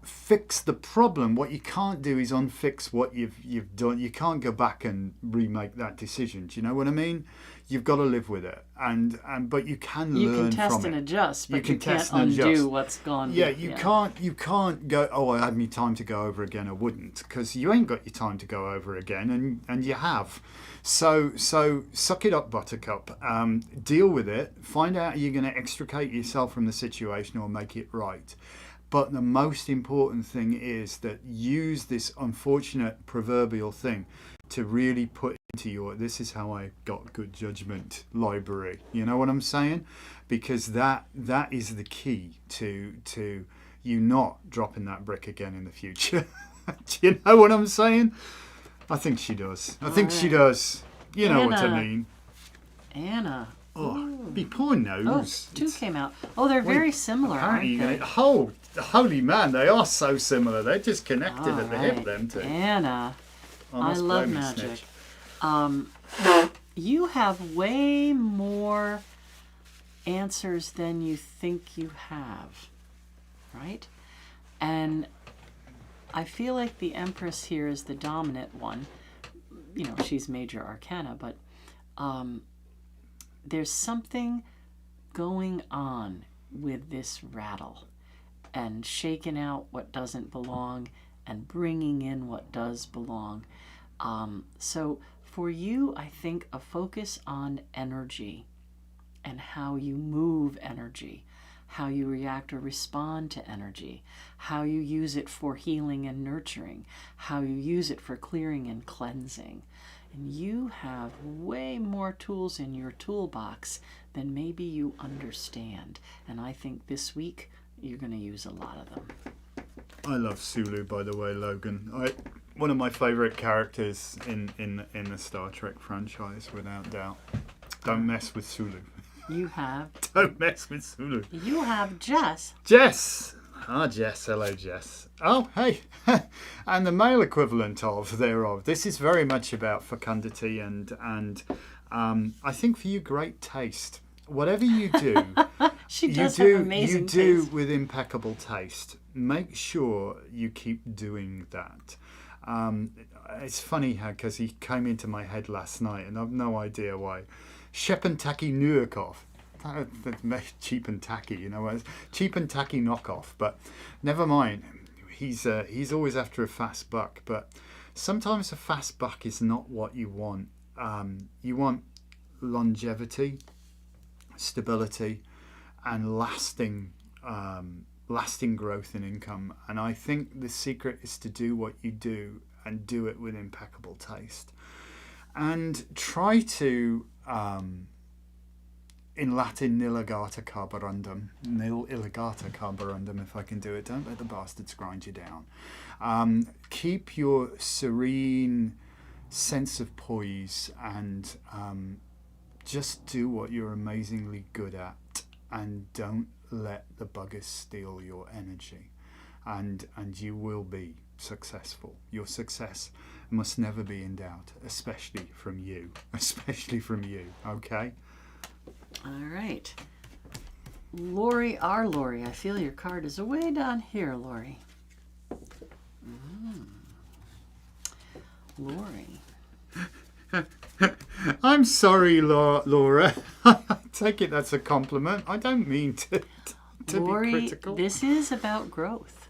Speaker 1: fix the problem. What you can't do is unfix what you've done. You can't go back and remake that decision. Do you know what I mean? you've got to live with it, and but you can
Speaker 2: You
Speaker 1: learn
Speaker 2: can test
Speaker 1: from
Speaker 2: and
Speaker 1: it.
Speaker 2: adjust, but you can't
Speaker 1: test and
Speaker 2: undo
Speaker 1: adjust.
Speaker 2: what's gone.
Speaker 1: Yeah, you can't go, oh, I had me time to go over again, I wouldn't, because you ain't got your time to go over again, and you have. So suck it up, Buttercup. Deal with it. Find out how you're going to extricate yourself from the situation or make it right. But the most important thing is that use this unfortunate proverbial thing to really put into your, this is how I got good judgment library. You know what I'm saying? Because that is the key to you not dropping that brick again in the future. Do you know what I'm saying? I think she does. I think she does. You know what I mean.
Speaker 2: Anna.
Speaker 1: Oh, be poor nose.
Speaker 2: Oh, two came out. Oh, they're very similar, aren't they?
Speaker 1: Holy man, they are so similar. They're just connected at the hip, them two.
Speaker 2: Anna. I love Magick. You have way more answers than you think you have, right? And I feel like the Empress here is the dominant one. You know, she's major arcana, but there's something going on with this rattle and shaking out what doesn't belong and bringing in what does belong. So for you, I think a focus on energy and how you move energy, how you react or respond to energy, how you use it for healing and nurturing, how you use it for clearing and cleansing. And you have way more tools in your toolbox than maybe you understand. And I think this week you're going to use a lot of them.
Speaker 1: I love Sulu, by the way, Logan. One of my favourite characters in the Star Trek franchise, without doubt. Don't mess with Sulu.
Speaker 2: You have.
Speaker 1: Don't mess with Sulu.
Speaker 2: You have Jess.
Speaker 1: Jess. Ah, Jess. Hello, Jess. Oh, hey. And the male equivalent of thereof. This is very much about fecundity and I think for you, great taste. Whatever you do,
Speaker 2: She does have amazing
Speaker 1: you do
Speaker 2: taste.
Speaker 1: with impeccable taste. Make sure you keep doing that. It's funny how, because he came into my head last night and I've no idea why. Shep and Tacky Nuakov. That's cheap and tacky, you know. Cheap and tacky knockoff, but never mind. He's always after a fast buck, but sometimes a fast buck is not what you want. You want longevity, stability, and lasting growth in income. And I think the secret is to do what you do and do it with impeccable taste. And try to, in Latin, nil illigata carborundum, if I can do it. Don't let the bastards grind you down. Keep your serene sense of poise and just do what you're amazingly good at, and don't let the buggers steal your energy, and you will be successful. Your success must never be in doubt, especially from you, okay?
Speaker 2: All right. Lori, our Lori, I feel your card is way down here, Lori. Lori.
Speaker 1: I'm sorry, Laura. I take it that's a compliment. I don't mean to
Speaker 2: Lori,
Speaker 1: be critical.
Speaker 2: this is about growth.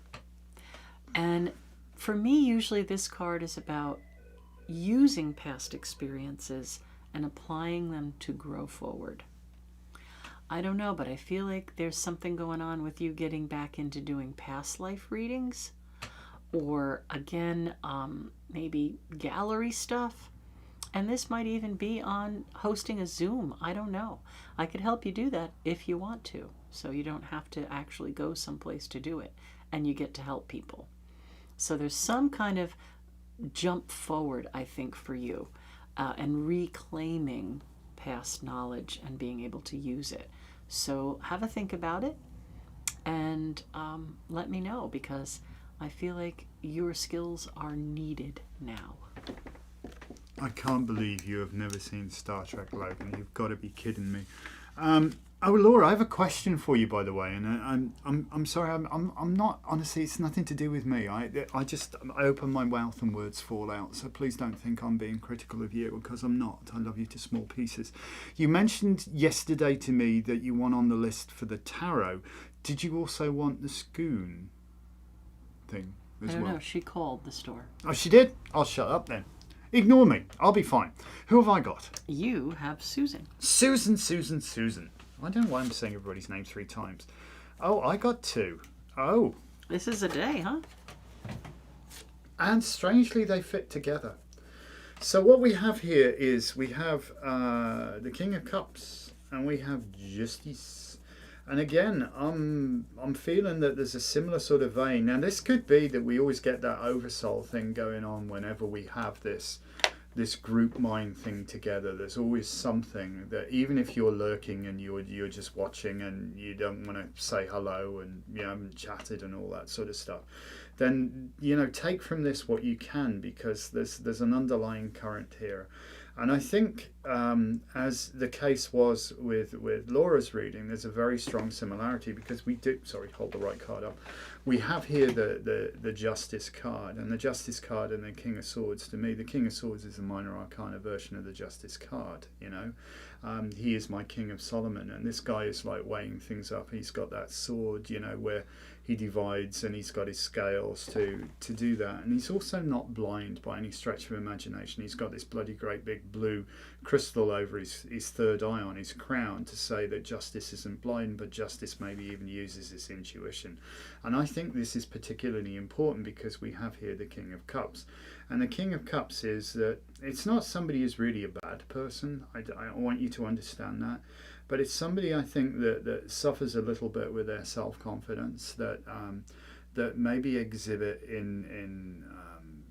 Speaker 2: And for me, usually this card is about using past experiences and applying them to grow forward. I don't know, but I feel like there's something going on with you getting back into doing past life readings, or again, maybe gallery stuff. And this might even be on hosting a Zoom. I don't know. I could help you do that if you want to, so you don't have to actually go someplace to do it, and you get to help people. So there's some kind of jump forward, I think, for you, and reclaiming past knowledge and being able to use it. So have a think about it and let me know, because I feel like your skills are needed now. I
Speaker 1: can't believe you have never seen Star Trek, Logan. You've got to be kidding me. Oh, Laura, I have a question for you, by the way, and I'm sorry, I'm not, honestly. It's nothing to do with me. I open my mouth and words fall out. So please don't think I'm being critical of you, because I'm not. I love you to small pieces. You mentioned yesterday to me that you want on the list for the tarot. Did you also want the spoon thing as well?
Speaker 2: I don't know. She called the store.
Speaker 1: Oh, she did? I'll shut up then. Ignore me. I'll be fine. Who have I got?
Speaker 2: You have Susan.
Speaker 1: Susan. I don't know why I'm saying everybody's name 3 times. Oh, I got 2. Oh.
Speaker 2: This is a day, huh?
Speaker 1: And strangely, they fit together. So what we have here is we have the King of Cups and we have Justice. And again, I'm feeling that there's a similar sort of vein. Now, this could be that we always get that oversoul thing going on whenever we have this group mind thing together. There's always something that, even if you're lurking and you're just watching and you don't want to say hello and you haven't chatted and all that sort of stuff, then take from this what you can, because there's an underlying current here. And I think, as the case was with Laura's reading, there's a very strong similarity, because we do. Sorry, hold the right card up. We have here the Justice card, and the Justice card and the King of Swords. To me, the King of Swords is a minor arcana version of the Justice card. He is my King of Solomon, and this guy is like weighing things up. He's got that sword, where he divides, and he's got his scales to do that. And he's also not blind by any stretch of imagination. He's got this bloody great big blue crystal over his third eye on his crown to say that Justice isn't blind, but Justice maybe even uses his intuition. And I think this is particularly important because we have here the King of Cups. And the King of Cups is that it's not somebody who's really a bad person. I want you to understand that. But it's somebody, I think, that suffers a little bit with their self-confidence, that maybe exhibit in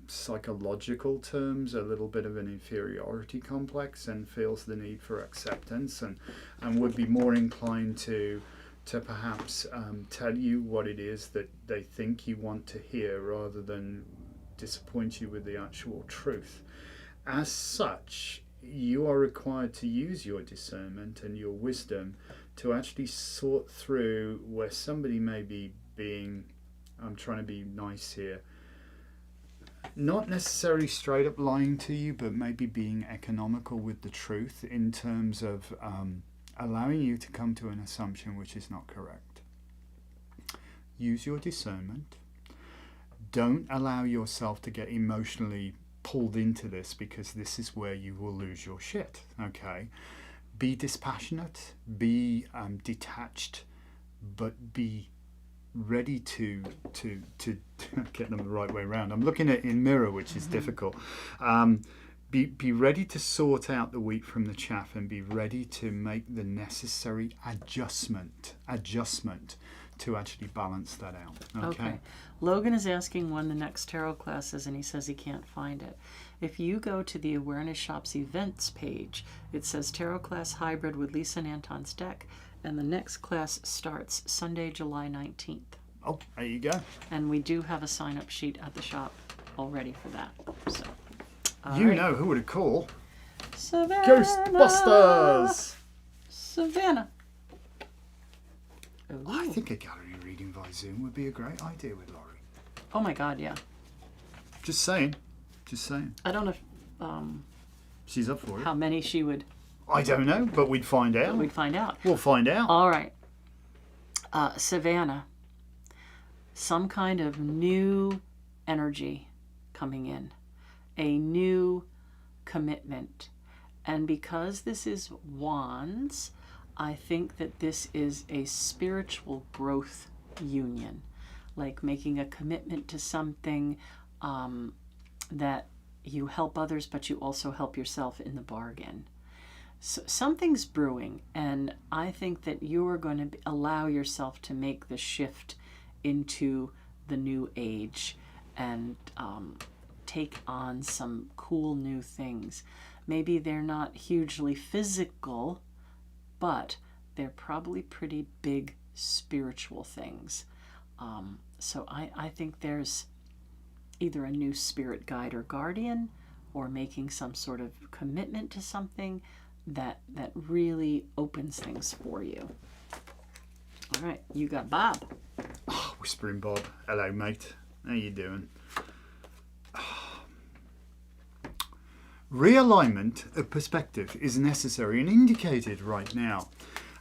Speaker 1: psychological terms a little bit of an inferiority complex, and feels the need for acceptance, and would be more inclined to perhaps tell you what it is that they think you want to hear, rather than disappoint you with the actual truth. As such, you are required to use your discernment and your wisdom to actually sort through where somebody may be being, I'm trying to be nice here, not necessarily straight up lying to you, but maybe being economical with the truth in terms of allowing you to come to an assumption which is not correct. Use your discernment. Don't allow yourself to get emotionally pulled into this, because this is where you will lose your shit. Okay, be dispassionate, be detached, but be ready to get them the right way around. I'm looking at in mirror, which is difficult. Be ready to sort out the wheat from the chaff, and be ready to make the necessary adjustment to actually balance that out. Okay.
Speaker 2: Logan is asking when the next tarot class is, and he says he can't find it. If you go to the Awareness Shop's events page, it says Tarot Class Hybrid with Lisa and Anton's deck, and the next class starts Sunday, July 19th.
Speaker 1: Oh, there you go.
Speaker 2: And we do have a sign-up sheet at the shop already for that. So,
Speaker 1: know who to call.
Speaker 2: Savannah!
Speaker 1: Ghostbusters!
Speaker 2: Savannah! Ooh.
Speaker 1: I think a gallery reading via Zoom would be a great idea with Laurie.
Speaker 2: Oh my God, yeah.
Speaker 1: Just saying.
Speaker 2: I don't know if,
Speaker 1: she's up for it.
Speaker 2: how many she would.
Speaker 1: I don't know, but we'd find out.
Speaker 2: We'd find out.
Speaker 1: We'll find out.
Speaker 2: All right. Savannah, some kind of new energy coming in, a new commitment. And because this is wands, I think that this is a spiritual growth union, like making a commitment to something that you help others, but you also help yourself in the bargain. So something's brewing, and I think that you're going to allow yourself to make the shift into the new age and take on some cool new things. Maybe they're not hugely physical, but they're probably pretty big spiritual things. So I think there's either a new spirit guide or guardian, or making some sort of commitment to something that really opens things for you. All right, you got Bob.
Speaker 1: Oh, Whispering Bob. Hello, mate. How you doing? Realignment of perspective is necessary and indicated right now.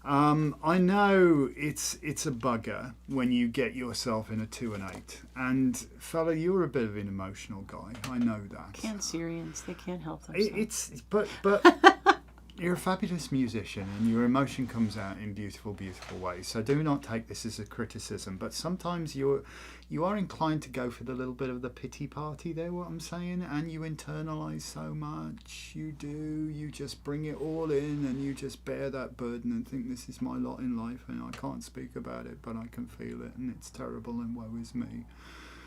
Speaker 1: I know it's a bugger when you get yourself in a 2 and 8. And fella, you're a bit of an emotional guy. I know that.
Speaker 2: Cancerians, they can't help themselves.
Speaker 1: But you're a fabulous musician, and your emotion comes out in beautiful, beautiful ways. So do not take this as a criticism. But sometimes you are inclined to go for the little bit of the pity party there, what I'm saying, and you internalise so much. You do. You just bring it all in, and you just bear that burden and think this is my lot in life, and I can't speak about it, but I can feel it, and it's terrible, and woe is me.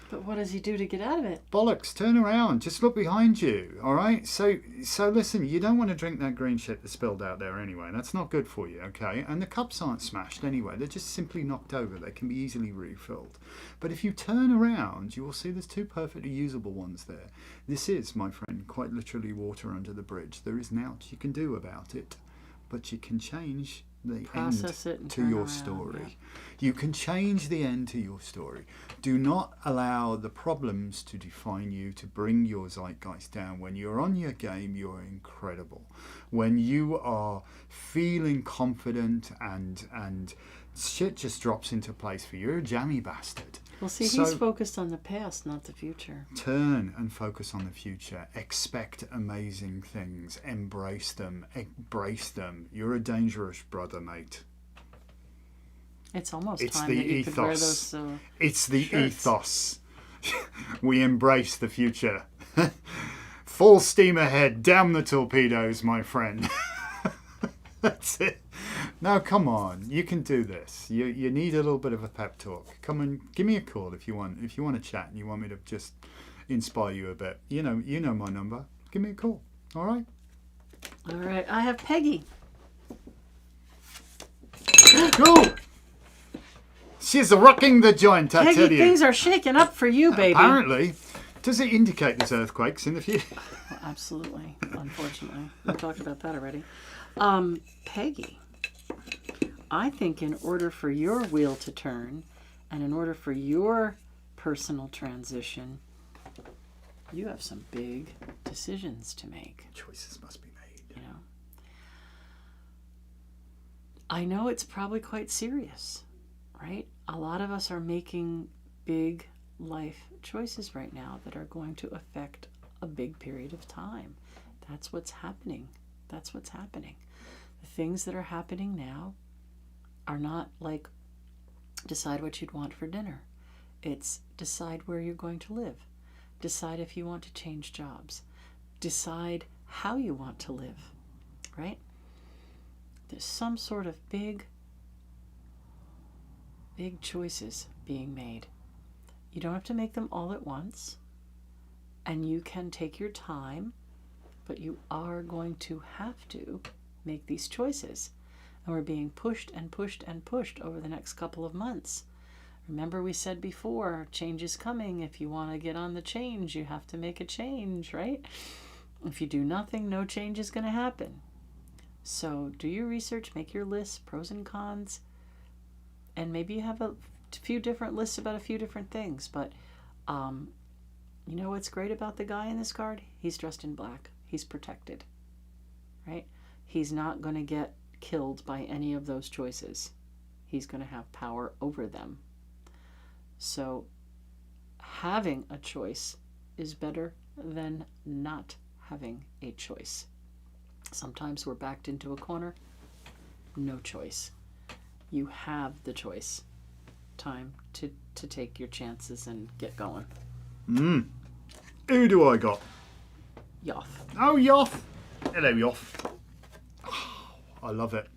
Speaker 2: But what does he do to get out of it?
Speaker 1: Bollocks, turn around. Just look behind you, all right? So listen, you don't want to drink that green shit that's spilled out there anyway. That's not good for you, okay? And the cups aren't smashed anyway. They're just simply knocked over. They can be easily refilled. But if you turn around, you will see there's 2 perfectly usable ones there. This is, my friend, quite literally water under the bridge. There is naught you can do about it, but you can change the
Speaker 2: Process it
Speaker 1: end
Speaker 2: and
Speaker 1: to
Speaker 2: turn
Speaker 1: your
Speaker 2: around,
Speaker 1: story.
Speaker 2: yeah.
Speaker 1: You can change the end to your story. Do not allow the problems to define you, to bring your zeitgeist down. When you're on your game, you're incredible. When you are feeling confident and shit just drops into place for you, you're a jammy bastard.
Speaker 2: Well, see,
Speaker 1: So-
Speaker 2: he's focused on the past, not the future.
Speaker 1: Turn and focus on the future. Expect amazing things. Embrace them. Embrace them. You're a dangerous brother, mate.
Speaker 2: It's almost
Speaker 1: It's
Speaker 2: time
Speaker 1: the
Speaker 2: that you could wear
Speaker 1: ethos.
Speaker 2: those.
Speaker 1: It's the
Speaker 2: shirts.
Speaker 1: ethos. We embrace the future. Full steam ahead. Damn the torpedoes, my friend. That's it. Now, come on. You can do this. You need a little bit of a pep talk. Come and give me a call if you want. If you want to chat and you want me to just inspire you a bit. You know my number. Give me a call. All right?
Speaker 2: All right, I have Peggy.
Speaker 1: Go! She's rocking the joint, I tell
Speaker 2: Peggy,
Speaker 1: you.
Speaker 2: things are shaking up for you, baby.
Speaker 1: Apparently. Does it indicate there's earthquakes in the future?
Speaker 2: Well, absolutely. Unfortunately, we talked about that already. Peggy, I think in order for your wheel to turn, and in order for your personal transition, you have some big decisions to make.
Speaker 1: Choices must be made.
Speaker 2: You know, I know it's probably quite serious, right? A lot of us are making big life choices right now that are going to affect a big period of time. That's what's happening. That's what's happening. The things that are happening now are not like decide what you'd want for dinner. It's decide where you're going to live. Decide if you want to change jobs. Decide how you want to live, right? There's some sort of big choices being made. You don't have to make them all at once, and you can take your time, but you are going to have to make these choices. And we're being pushed and pushed and pushed over the next couple of months. Remember, we said before, change is coming. If you want to get on the change, you have to make a change, right? If you do nothing, no change is going to happen. So do your research, make your lists, pros and cons, and maybe you have a few different lists about a few different things. But you know what's great about the guy in this card? He's dressed in black. He's protected, right? He's not going to get killed by any of those choices. He's going to have power over them. So having a choice is better than not having a choice. Sometimes we're backed into a corner. No choice. You have the choice. Time to take your chances and get going.
Speaker 1: Who do I got?
Speaker 2: Yoff.
Speaker 1: Oh, Yoff. Hello, Yoff. Oh, I love it.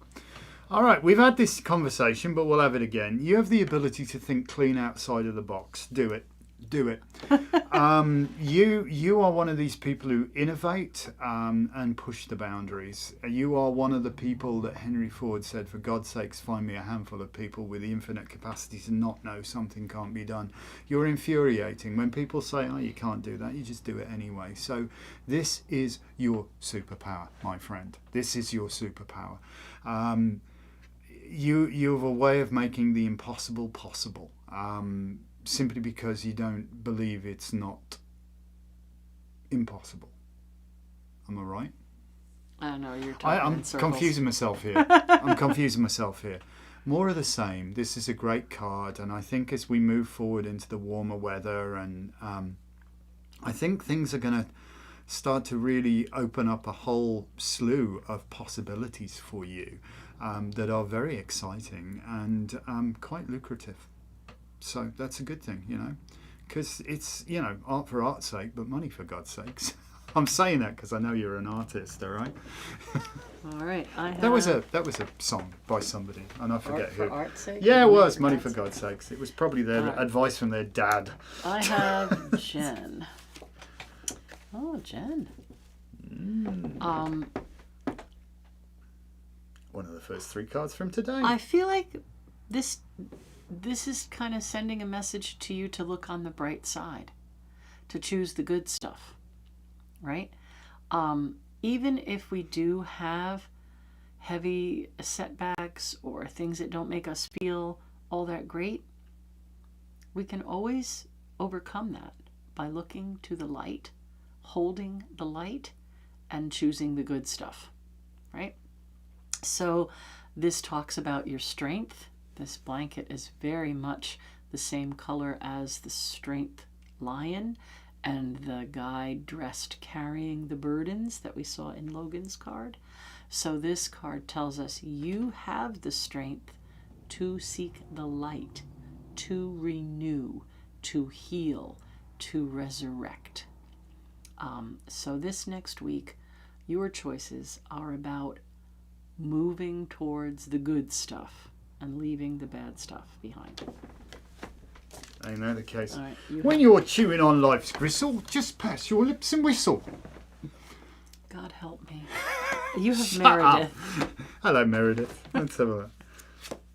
Speaker 1: All right, we've had this conversation, but we'll have it again. You have the ability to think clean outside of the box. Do it. Do it. You are one of these people who innovate and push the boundaries. You are one of the people that Henry Ford said, for God's sakes, find me a handful of people with the infinite capacity to not know something can't be done. You're infuriating. When people say, oh, you can't do that, you just do it anyway. So this is your superpower, my friend. This is your superpower. You have a way of making the impossible possible. Simply because you don't believe it's not impossible. Am I right?
Speaker 2: I know you're talking
Speaker 1: I'm
Speaker 2: in circles.
Speaker 1: confusing myself here. More of the same. This is a great card, and I think as we move forward into the warmer weather, and I think things are going to start to really open up a whole slew of possibilities for you that are very exciting and quite lucrative. So that's a good thing, because it's, art for art's sake, but money for God's sakes. I'm saying that because I know you're an artist, all right?
Speaker 2: All right.
Speaker 1: That was a song by somebody, and I forget who.
Speaker 2: For art's sake?
Speaker 1: Yeah, it was Money for God's sakes. It was probably their advice from their dad.
Speaker 2: I have Jen. Oh, Jen.
Speaker 1: One of the first 3 cards from today.
Speaker 2: I feel like this is kind of sending a message to you to look on the bright side, to choose the good stuff, right? Even if we do have heavy setbacks or things that don't make us feel all that great, we can always overcome that by looking to the light, holding the light, and choosing the good stuff, right? So this talks about your strength. This blanket is very much the same color as the strength lion and the guy dressed carrying the burdens that we saw in Logan's card. So this card tells us you have the strength to seek the light, to renew, to heal, to resurrect. So this next week, your choices are about moving towards the good stuff and leaving the bad stuff behind.
Speaker 1: Ain't that the case?
Speaker 2: All right,
Speaker 1: when you're chewing on life's gristle, just pass your lips and whistle.
Speaker 2: God help me. You have Meredith.
Speaker 1: Hello, Meredith. Let's have a look.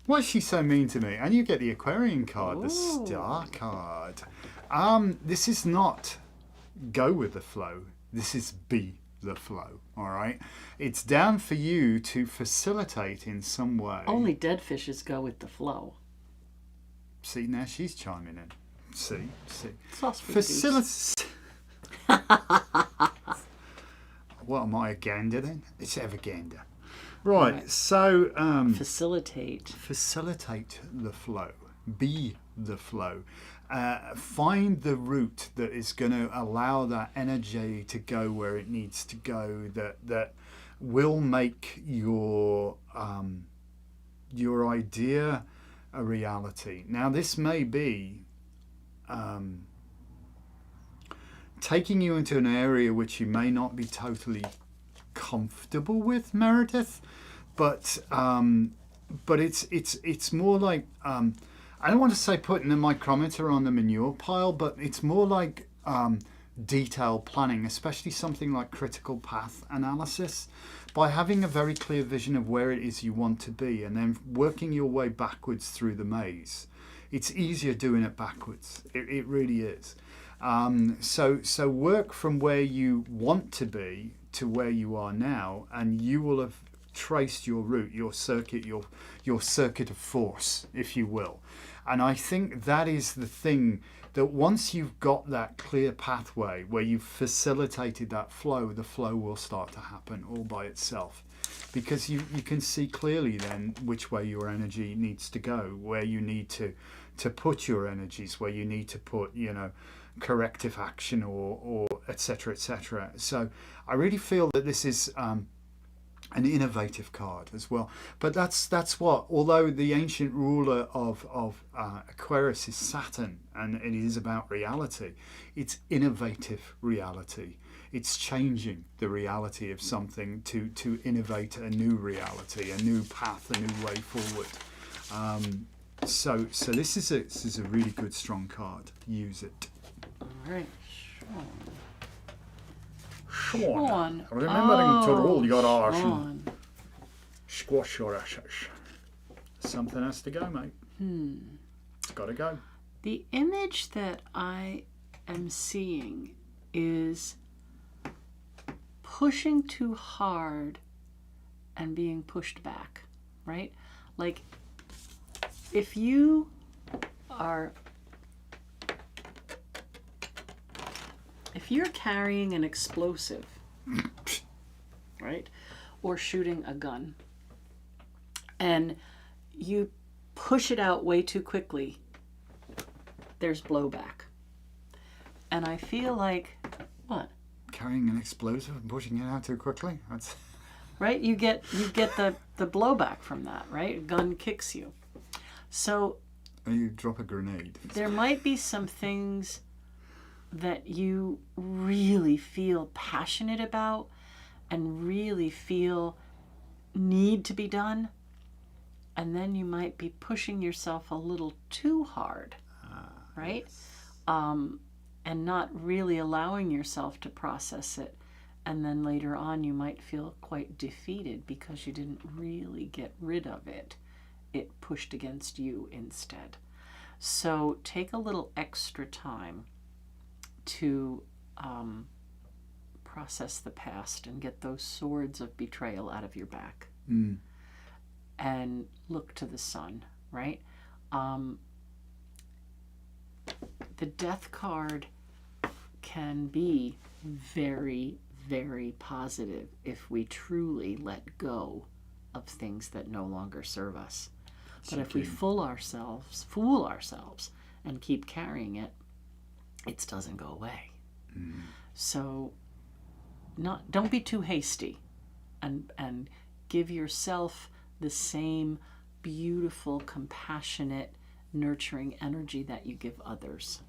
Speaker 1: Why is she so mean to me? And you get the Aquarian card, the Star card. This is not go with the flow. This is be the flow, all right? It's down for you to facilitate in some way.
Speaker 2: Only dead fishes go with the flow.
Speaker 1: See, now she's chiming in. See.
Speaker 2: Sauce for
Speaker 1: What am I, a gander then? It's Evergander. Right, so...
Speaker 2: facilitate
Speaker 1: the flow. Be the flow. Find the route that is going to allow that energy to go where it needs to go, that will make your idea a reality. Now, this may be taking you into an area which you may not be totally comfortable with, Meredith, but it's more like I don't want to say putting a micrometer on the manure pile, but it's more like detailed planning, especially something like critical path analysis, by having a very clear vision of where it is you want to be and then working your way backwards through the maze. It's easier doing it backwards. It really is. So work from where you want to be to where you are now, and you will have traced your route, your circuit of force, if you will. And I think that is the thing, that once you've got that clear pathway where you've facilitated that flow, the flow will start to happen all by itself, because you can see clearly then which way your energy needs to go, where you need to put your energies, where you need to put corrective action or etc. etc. So I really feel that this is an innovative card as well. But that's what, although the ancient ruler of Aquarius is Saturn and it is about reality, it's innovative reality. It's changing the reality of something to innovate a new reality, a new path, a new way forward. So this is a really good, strong card. Use it.
Speaker 2: right.
Speaker 1: Sean. Remembering to roll your R's and
Speaker 2: Sean.
Speaker 1: squash your ashes. Something has to go, mate. It's got to go.
Speaker 2: The image that I am seeing is pushing too hard and being pushed back, right? Like, if you're carrying an explosive, right, or shooting a gun, and you push it out way too quickly, there's blowback. And I feel like, what?
Speaker 1: Carrying an explosive and pushing it out too quickly? That's...
Speaker 2: Right? You get the blowback from that, right? A gun kicks you. So
Speaker 1: you drop a grenade.
Speaker 2: There might be some things that you really feel passionate about and really feel need to be done. And then you might be pushing yourself a little too hard, right?
Speaker 1: Yes.
Speaker 2: And not really allowing yourself to process it. And then later on you might feel quite defeated because you didn't really get rid of it. It pushed against you instead. So take a little extra time to process the past and get those swords of betrayal out of your back. And look to the sun, right? The death card can be very, very positive if we truly let go of things that no longer serve us. But if we fool ourselves and keep carrying it, it doesn't go away. So don't be too hasty, and give yourself the same beautiful, compassionate, nurturing energy that you give others.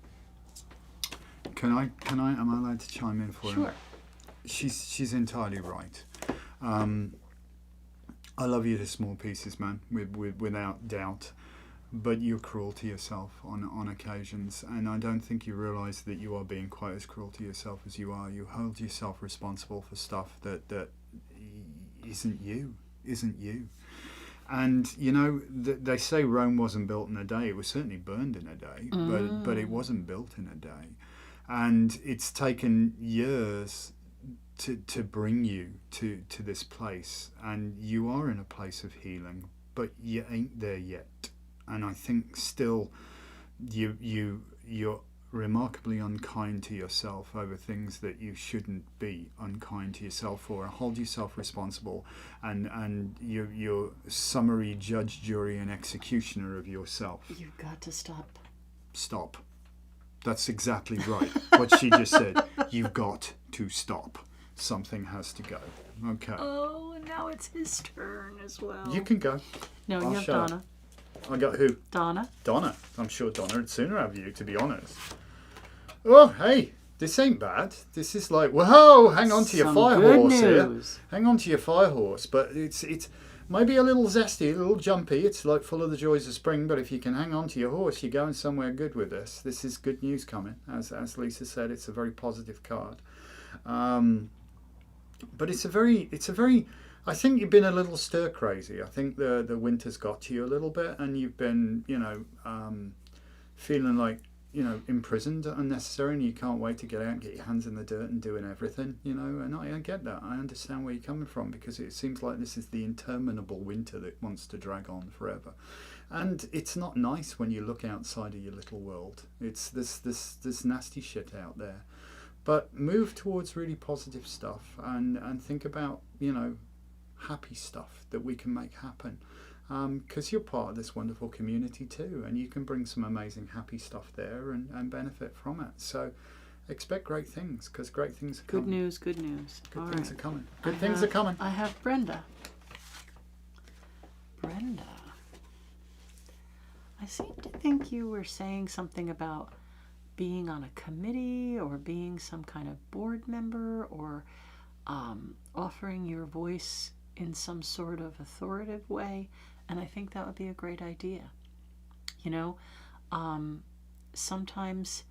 Speaker 1: Am I allowed to chime in for
Speaker 2: Sure.
Speaker 1: him? She's entirely right. I love you to small pieces, man, without doubt. But you're cruel to yourself on occasions, and I don't think you realise that you are being quite as cruel to yourself as you are. You hold yourself responsible for stuff that isn't you. And you know, they say Rome wasn't built in a day. It was certainly burned in a day, but it wasn't built in a day. And it's taken years to bring you to this place, and you are in a place of healing, but you ain't there yet. And I think still you're remarkably unkind to yourself over things that you shouldn't be unkind to yourself for, and hold yourself responsible, and you're summary judge, jury and executioner of yourself.
Speaker 2: You've got to stop.
Speaker 1: That's exactly right. What she just said. You've got to stop. Something has to go. Okay.
Speaker 2: Oh, and now it's his turn as well.
Speaker 1: You can go.
Speaker 2: No,
Speaker 1: I'll
Speaker 2: you have
Speaker 1: shut up.
Speaker 2: Donna.
Speaker 1: I got who?
Speaker 2: Donna.
Speaker 1: I'm sure Donna would sooner have you, to be honest. Oh, hey, this ain't bad. This is like, whoa, hang on to your fire horse here. Hang on to your fire horse. But it's maybe a little zesty, a little jumpy. It's like full of the joys of spring. But if you can hang on to your horse, you're going somewhere good with this. This is good news coming. As Lisa said, it's a very positive card. But it's a very. I think you've been a little stir crazy. I think the winter's got to you a little bit, and you've been, feeling like, imprisoned unnecessarily, and you can't wait to get out and get your hands in the dirt and doing everything, and I get that. I understand where you're coming from, because it seems like this is the interminable winter that wants to drag on forever. And it's not nice when you look outside of your little world. It's this nasty shit out there. But move towards really positive stuff, and think about, happy stuff that we can make happen, because you're part of this wonderful community too, and you can bring some amazing happy stuff there and benefit from it. So expect great things, because great things are coming.
Speaker 2: Good news.
Speaker 1: Good
Speaker 2: All
Speaker 1: things
Speaker 2: right.
Speaker 1: are coming. Good things are coming.
Speaker 2: I have Brenda. I seem to think you were saying something about being on a committee or being some kind of board member, or offering your voice in some sort of authoritative way, and I think that would be a great idea. Sometimes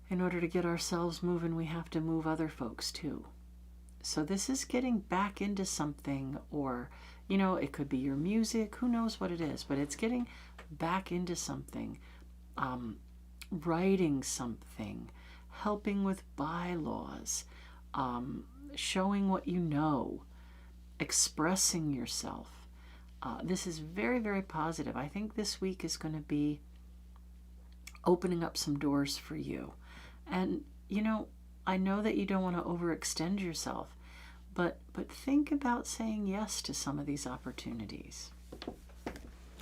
Speaker 2: in order to get ourselves moving, we have to move other folks too. So this is getting back into something, or, you know, it could be your music, who knows what it is, but it's getting back into something, writing something, helping with bylaws, showing what you know, expressing yourself. This is very, very positive. I think this week is going to be opening up some doors for you. And, you know, I know that you don't want to overextend yourself, but think about saying yes to some of these opportunities.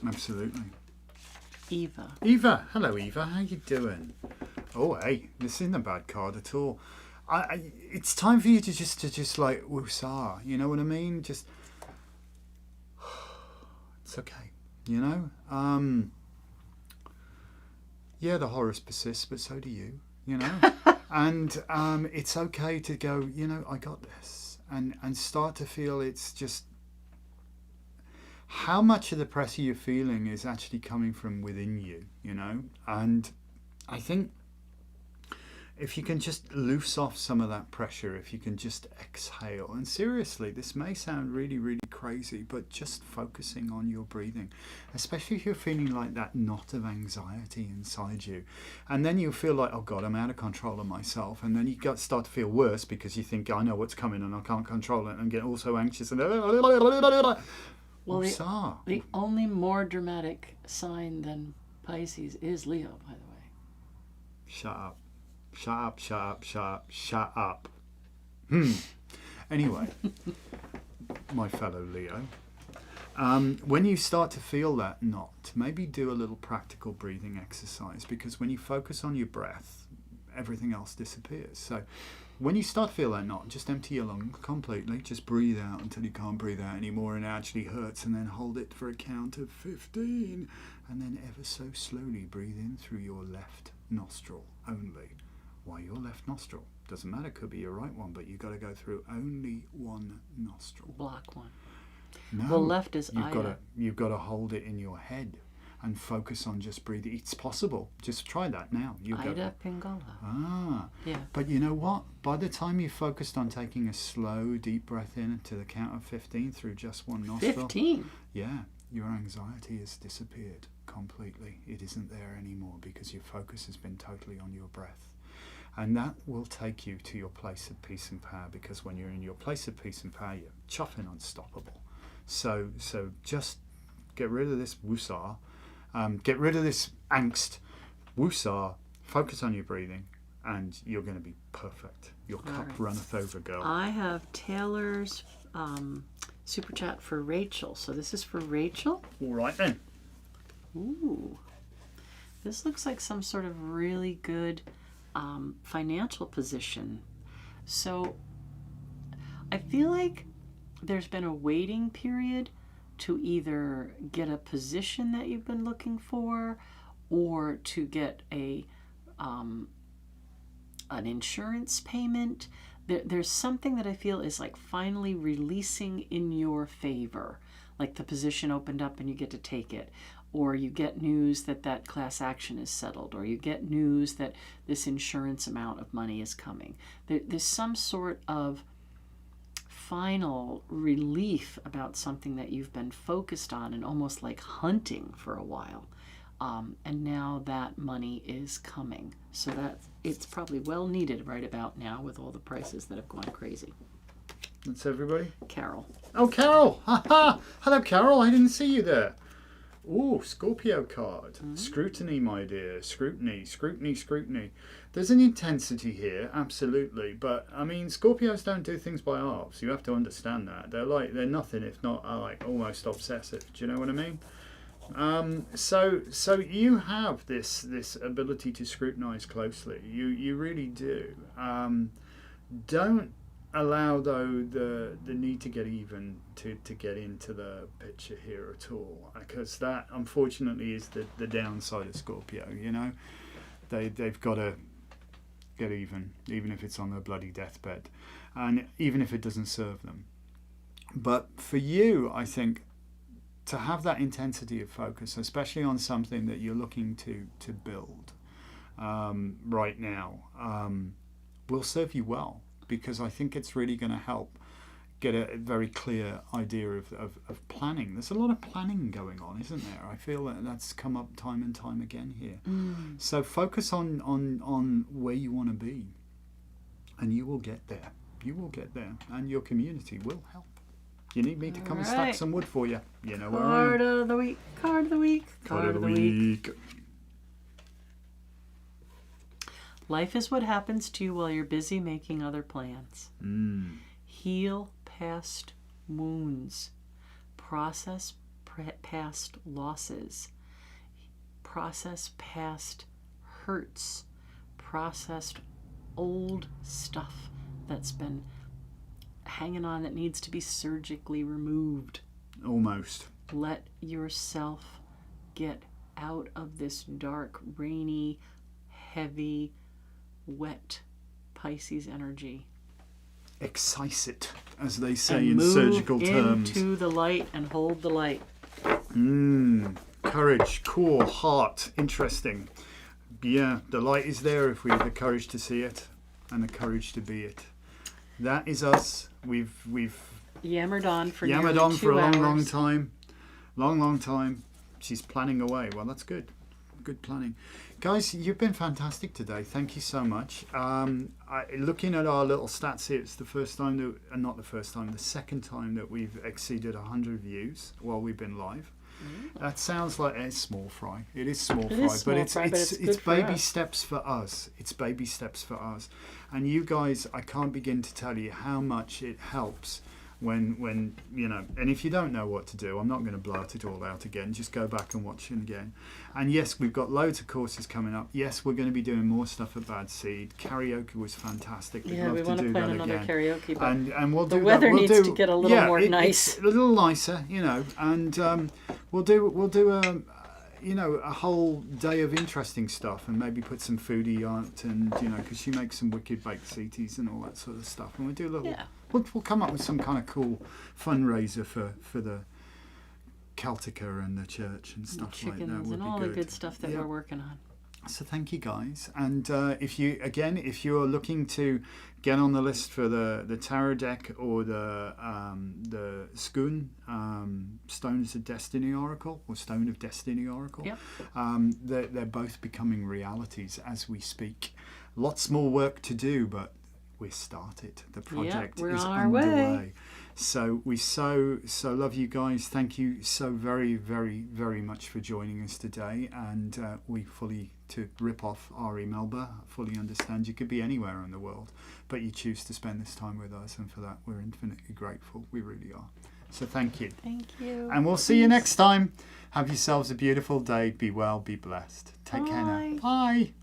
Speaker 1: Absolutely.
Speaker 2: Eva.
Speaker 1: Eva. Hello, Eva. How you doing? Oh, hey, this isn't a bad card at all. It's time for you to just like woosah. You know what I mean? Just, it's okay. You know? Yeah, the horrors persist, but so do you. You know? And it's okay to go, you know, I got this. And start to feel it's just how much of the pressure you're feeling is actually coming from within you, you know? And I think if you can just loose off some of that pressure, if you can just exhale, and seriously, this may sound really, really crazy, but just focusing on your breathing, especially if you're feeling like that knot of anxiety inside you, and then you feel like, oh God, I'm out of control of myself, and then you start to feel worse because you think, I know what's coming and I can't control it, and get all so anxious and
Speaker 2: well, the only more dramatic sign than Pisces is Leo, by the way.
Speaker 1: Shut up. Shut up, shut up, shut up, shut up. Anyway, my fellow Leo, when you start to feel that knot, maybe do a little practical breathing exercise, because when you focus on your breath, everything else disappears. So when you start to feel that knot, just empty your lungs completely. Just breathe out until you can't breathe out anymore and it actually hurts, and then hold it for a count of 15. And then ever so slowly breathe in through your left nostril only. Why your left nostril? Doesn't matter, could be your right one, but you've got to go through only one nostril.
Speaker 2: Block one.
Speaker 1: No,
Speaker 2: well, left is Ida.
Speaker 1: You've got to hold it in your head and focus on just breathing. It's possible. Just try that now.
Speaker 2: Ida Pingala.
Speaker 1: Ah.
Speaker 2: Yeah.
Speaker 1: But you know what? By the time you focused on taking a slow, deep breath in to the count of 15 through just one nostril.
Speaker 2: 15?
Speaker 1: Yeah. Your anxiety has disappeared completely. It isn't there anymore because your focus has been totally on your breath. And that will take you to your place of peace and power, because when you're in your place of peace and power, you're chuffing unstoppable. So just get rid of this woosah, get rid of this angst, woosah, focus on your breathing, and you're going to be perfect. Your cup runneth over, girl.
Speaker 2: I have Taylor's super chat for Rachel. So this is for Rachel.
Speaker 1: All right then.
Speaker 2: Ooh. This looks like some sort of really good financial position. So I feel like there's been a waiting period to either get a position that you've been looking for, or to get an insurance payment. There's something that I feel is like finally releasing in your favor, like the position opened up and you get to take it, or you get news that class action is settled, or you get news that this insurance amount of money is coming. There's some sort of final relief about something that you've been focused on and almost like hunting for a while. And now that money is coming. So it's probably well needed right about now with all the prices that have gone crazy.
Speaker 1: That's everybody?
Speaker 2: Carol.
Speaker 1: Oh, Carol! Ha! Hello, Carol. I didn't see you there. Ooh, Scorpio card. Mm-hmm. Scrutiny, my dear. Scrutiny, scrutiny, scrutiny. There's an intensity here, absolutely. But, I mean, Scorpios don't do things by halves. You have to understand that. They're nothing if not like almost obsessive. Do you know what I mean? So you have this ability to scrutinize closely. You really do. Don't allow, though, the need to get even to get into the picture here at all, because that unfortunately is the downside of Scorpio. You know, they've got to get even if it's on their bloody deathbed, and even if it doesn't serve them. But for you, I think, to have that intensity of focus, especially on something that you're looking to build, right now will serve you well, because I think it's really going to help get a very clear idea of planning. There's a lot of planning going on, isn't there? I feel that that's come up time and time again here. So focus on where you want to be, and you will get there. You will get there, and your community will help. You need me to come and stack some wood for you. You know where I am.
Speaker 2: Card of the week. Card of the week.
Speaker 1: Card of the week.
Speaker 2: Life is what happens to you while you're busy making other plans. Heal past wounds. Process past losses. Process past hurts. Processed old stuff that's been hanging on that needs to be surgically removed.
Speaker 1: Almost.
Speaker 2: Let yourself get out of this dark, rainy, heavy, wet Pisces energy.
Speaker 1: Excise it, as they say
Speaker 2: And
Speaker 1: in
Speaker 2: move
Speaker 1: surgical terms.
Speaker 2: into the light and hold the light.
Speaker 1: Courage, core, heart. Interesting. Yeah, the light is there if we have the courage to see it and the courage to be it. That is us. We've
Speaker 2: Yammered on for
Speaker 1: yammered
Speaker 2: nearly
Speaker 1: on
Speaker 2: 2
Speaker 1: for a
Speaker 2: hours.
Speaker 1: long time. Long time. She's planning away. Well, that's good. Good planning. Guys, you've been fantastic today. Thank you so much. Looking at our little stats here, it's the first time that, not the first time, the second time that we've exceeded 100 views while we've been live. That sounds like it's small fry. It is small fry, but it's baby steps for us. It's baby steps for us. And you guys, I can't begin to tell you how much it helps when you know. And if you don't know what to do, I'm not going to blurt it all out again. Just go back and watch it again. And yes, we've got loads of courses coming up. Yes, we're going to be doing more stuff at Bad Seed. Karaoke was fantastic. We'd love
Speaker 2: we
Speaker 1: to
Speaker 2: want to
Speaker 1: do
Speaker 2: plan
Speaker 1: that
Speaker 2: another
Speaker 1: again.
Speaker 2: karaoke, but
Speaker 1: And we'll do
Speaker 2: the weather
Speaker 1: that. We'll
Speaker 2: needs
Speaker 1: do,
Speaker 2: to get a little more nice.
Speaker 1: It's a little nicer, you know. And we'll do a whole day of interesting stuff, and maybe put some foodie art, and because she makes some wicked baked CTs and all that sort of stuff. And we'll do a little. We'll come up with some kind of cool fundraiser for the Celtica and the church and stuff like that.
Speaker 2: Chickens and all the good stuff that we're working on.
Speaker 1: So thank you guys, and if you're looking to get on the list for the tarot deck or the Skun Stones of Destiny Oracle or Stone of Destiny Oracle, they're both becoming realities as we speak. Lots more work to do, but we started. The project
Speaker 2: we're
Speaker 1: is
Speaker 2: on our
Speaker 1: underway.
Speaker 2: way.
Speaker 1: So we so love you guys. Thank you so very, very, very much for joining us today. And we fully, to rip off Ari Melba, fully understand you could be anywhere in the world, but you choose to spend this time with us, and for that we're infinitely grateful. We really are. So thank you.
Speaker 2: Thank you.
Speaker 1: And we'll see you next time. Have yourselves a beautiful day. Be well, be blessed. Take care now. Bye.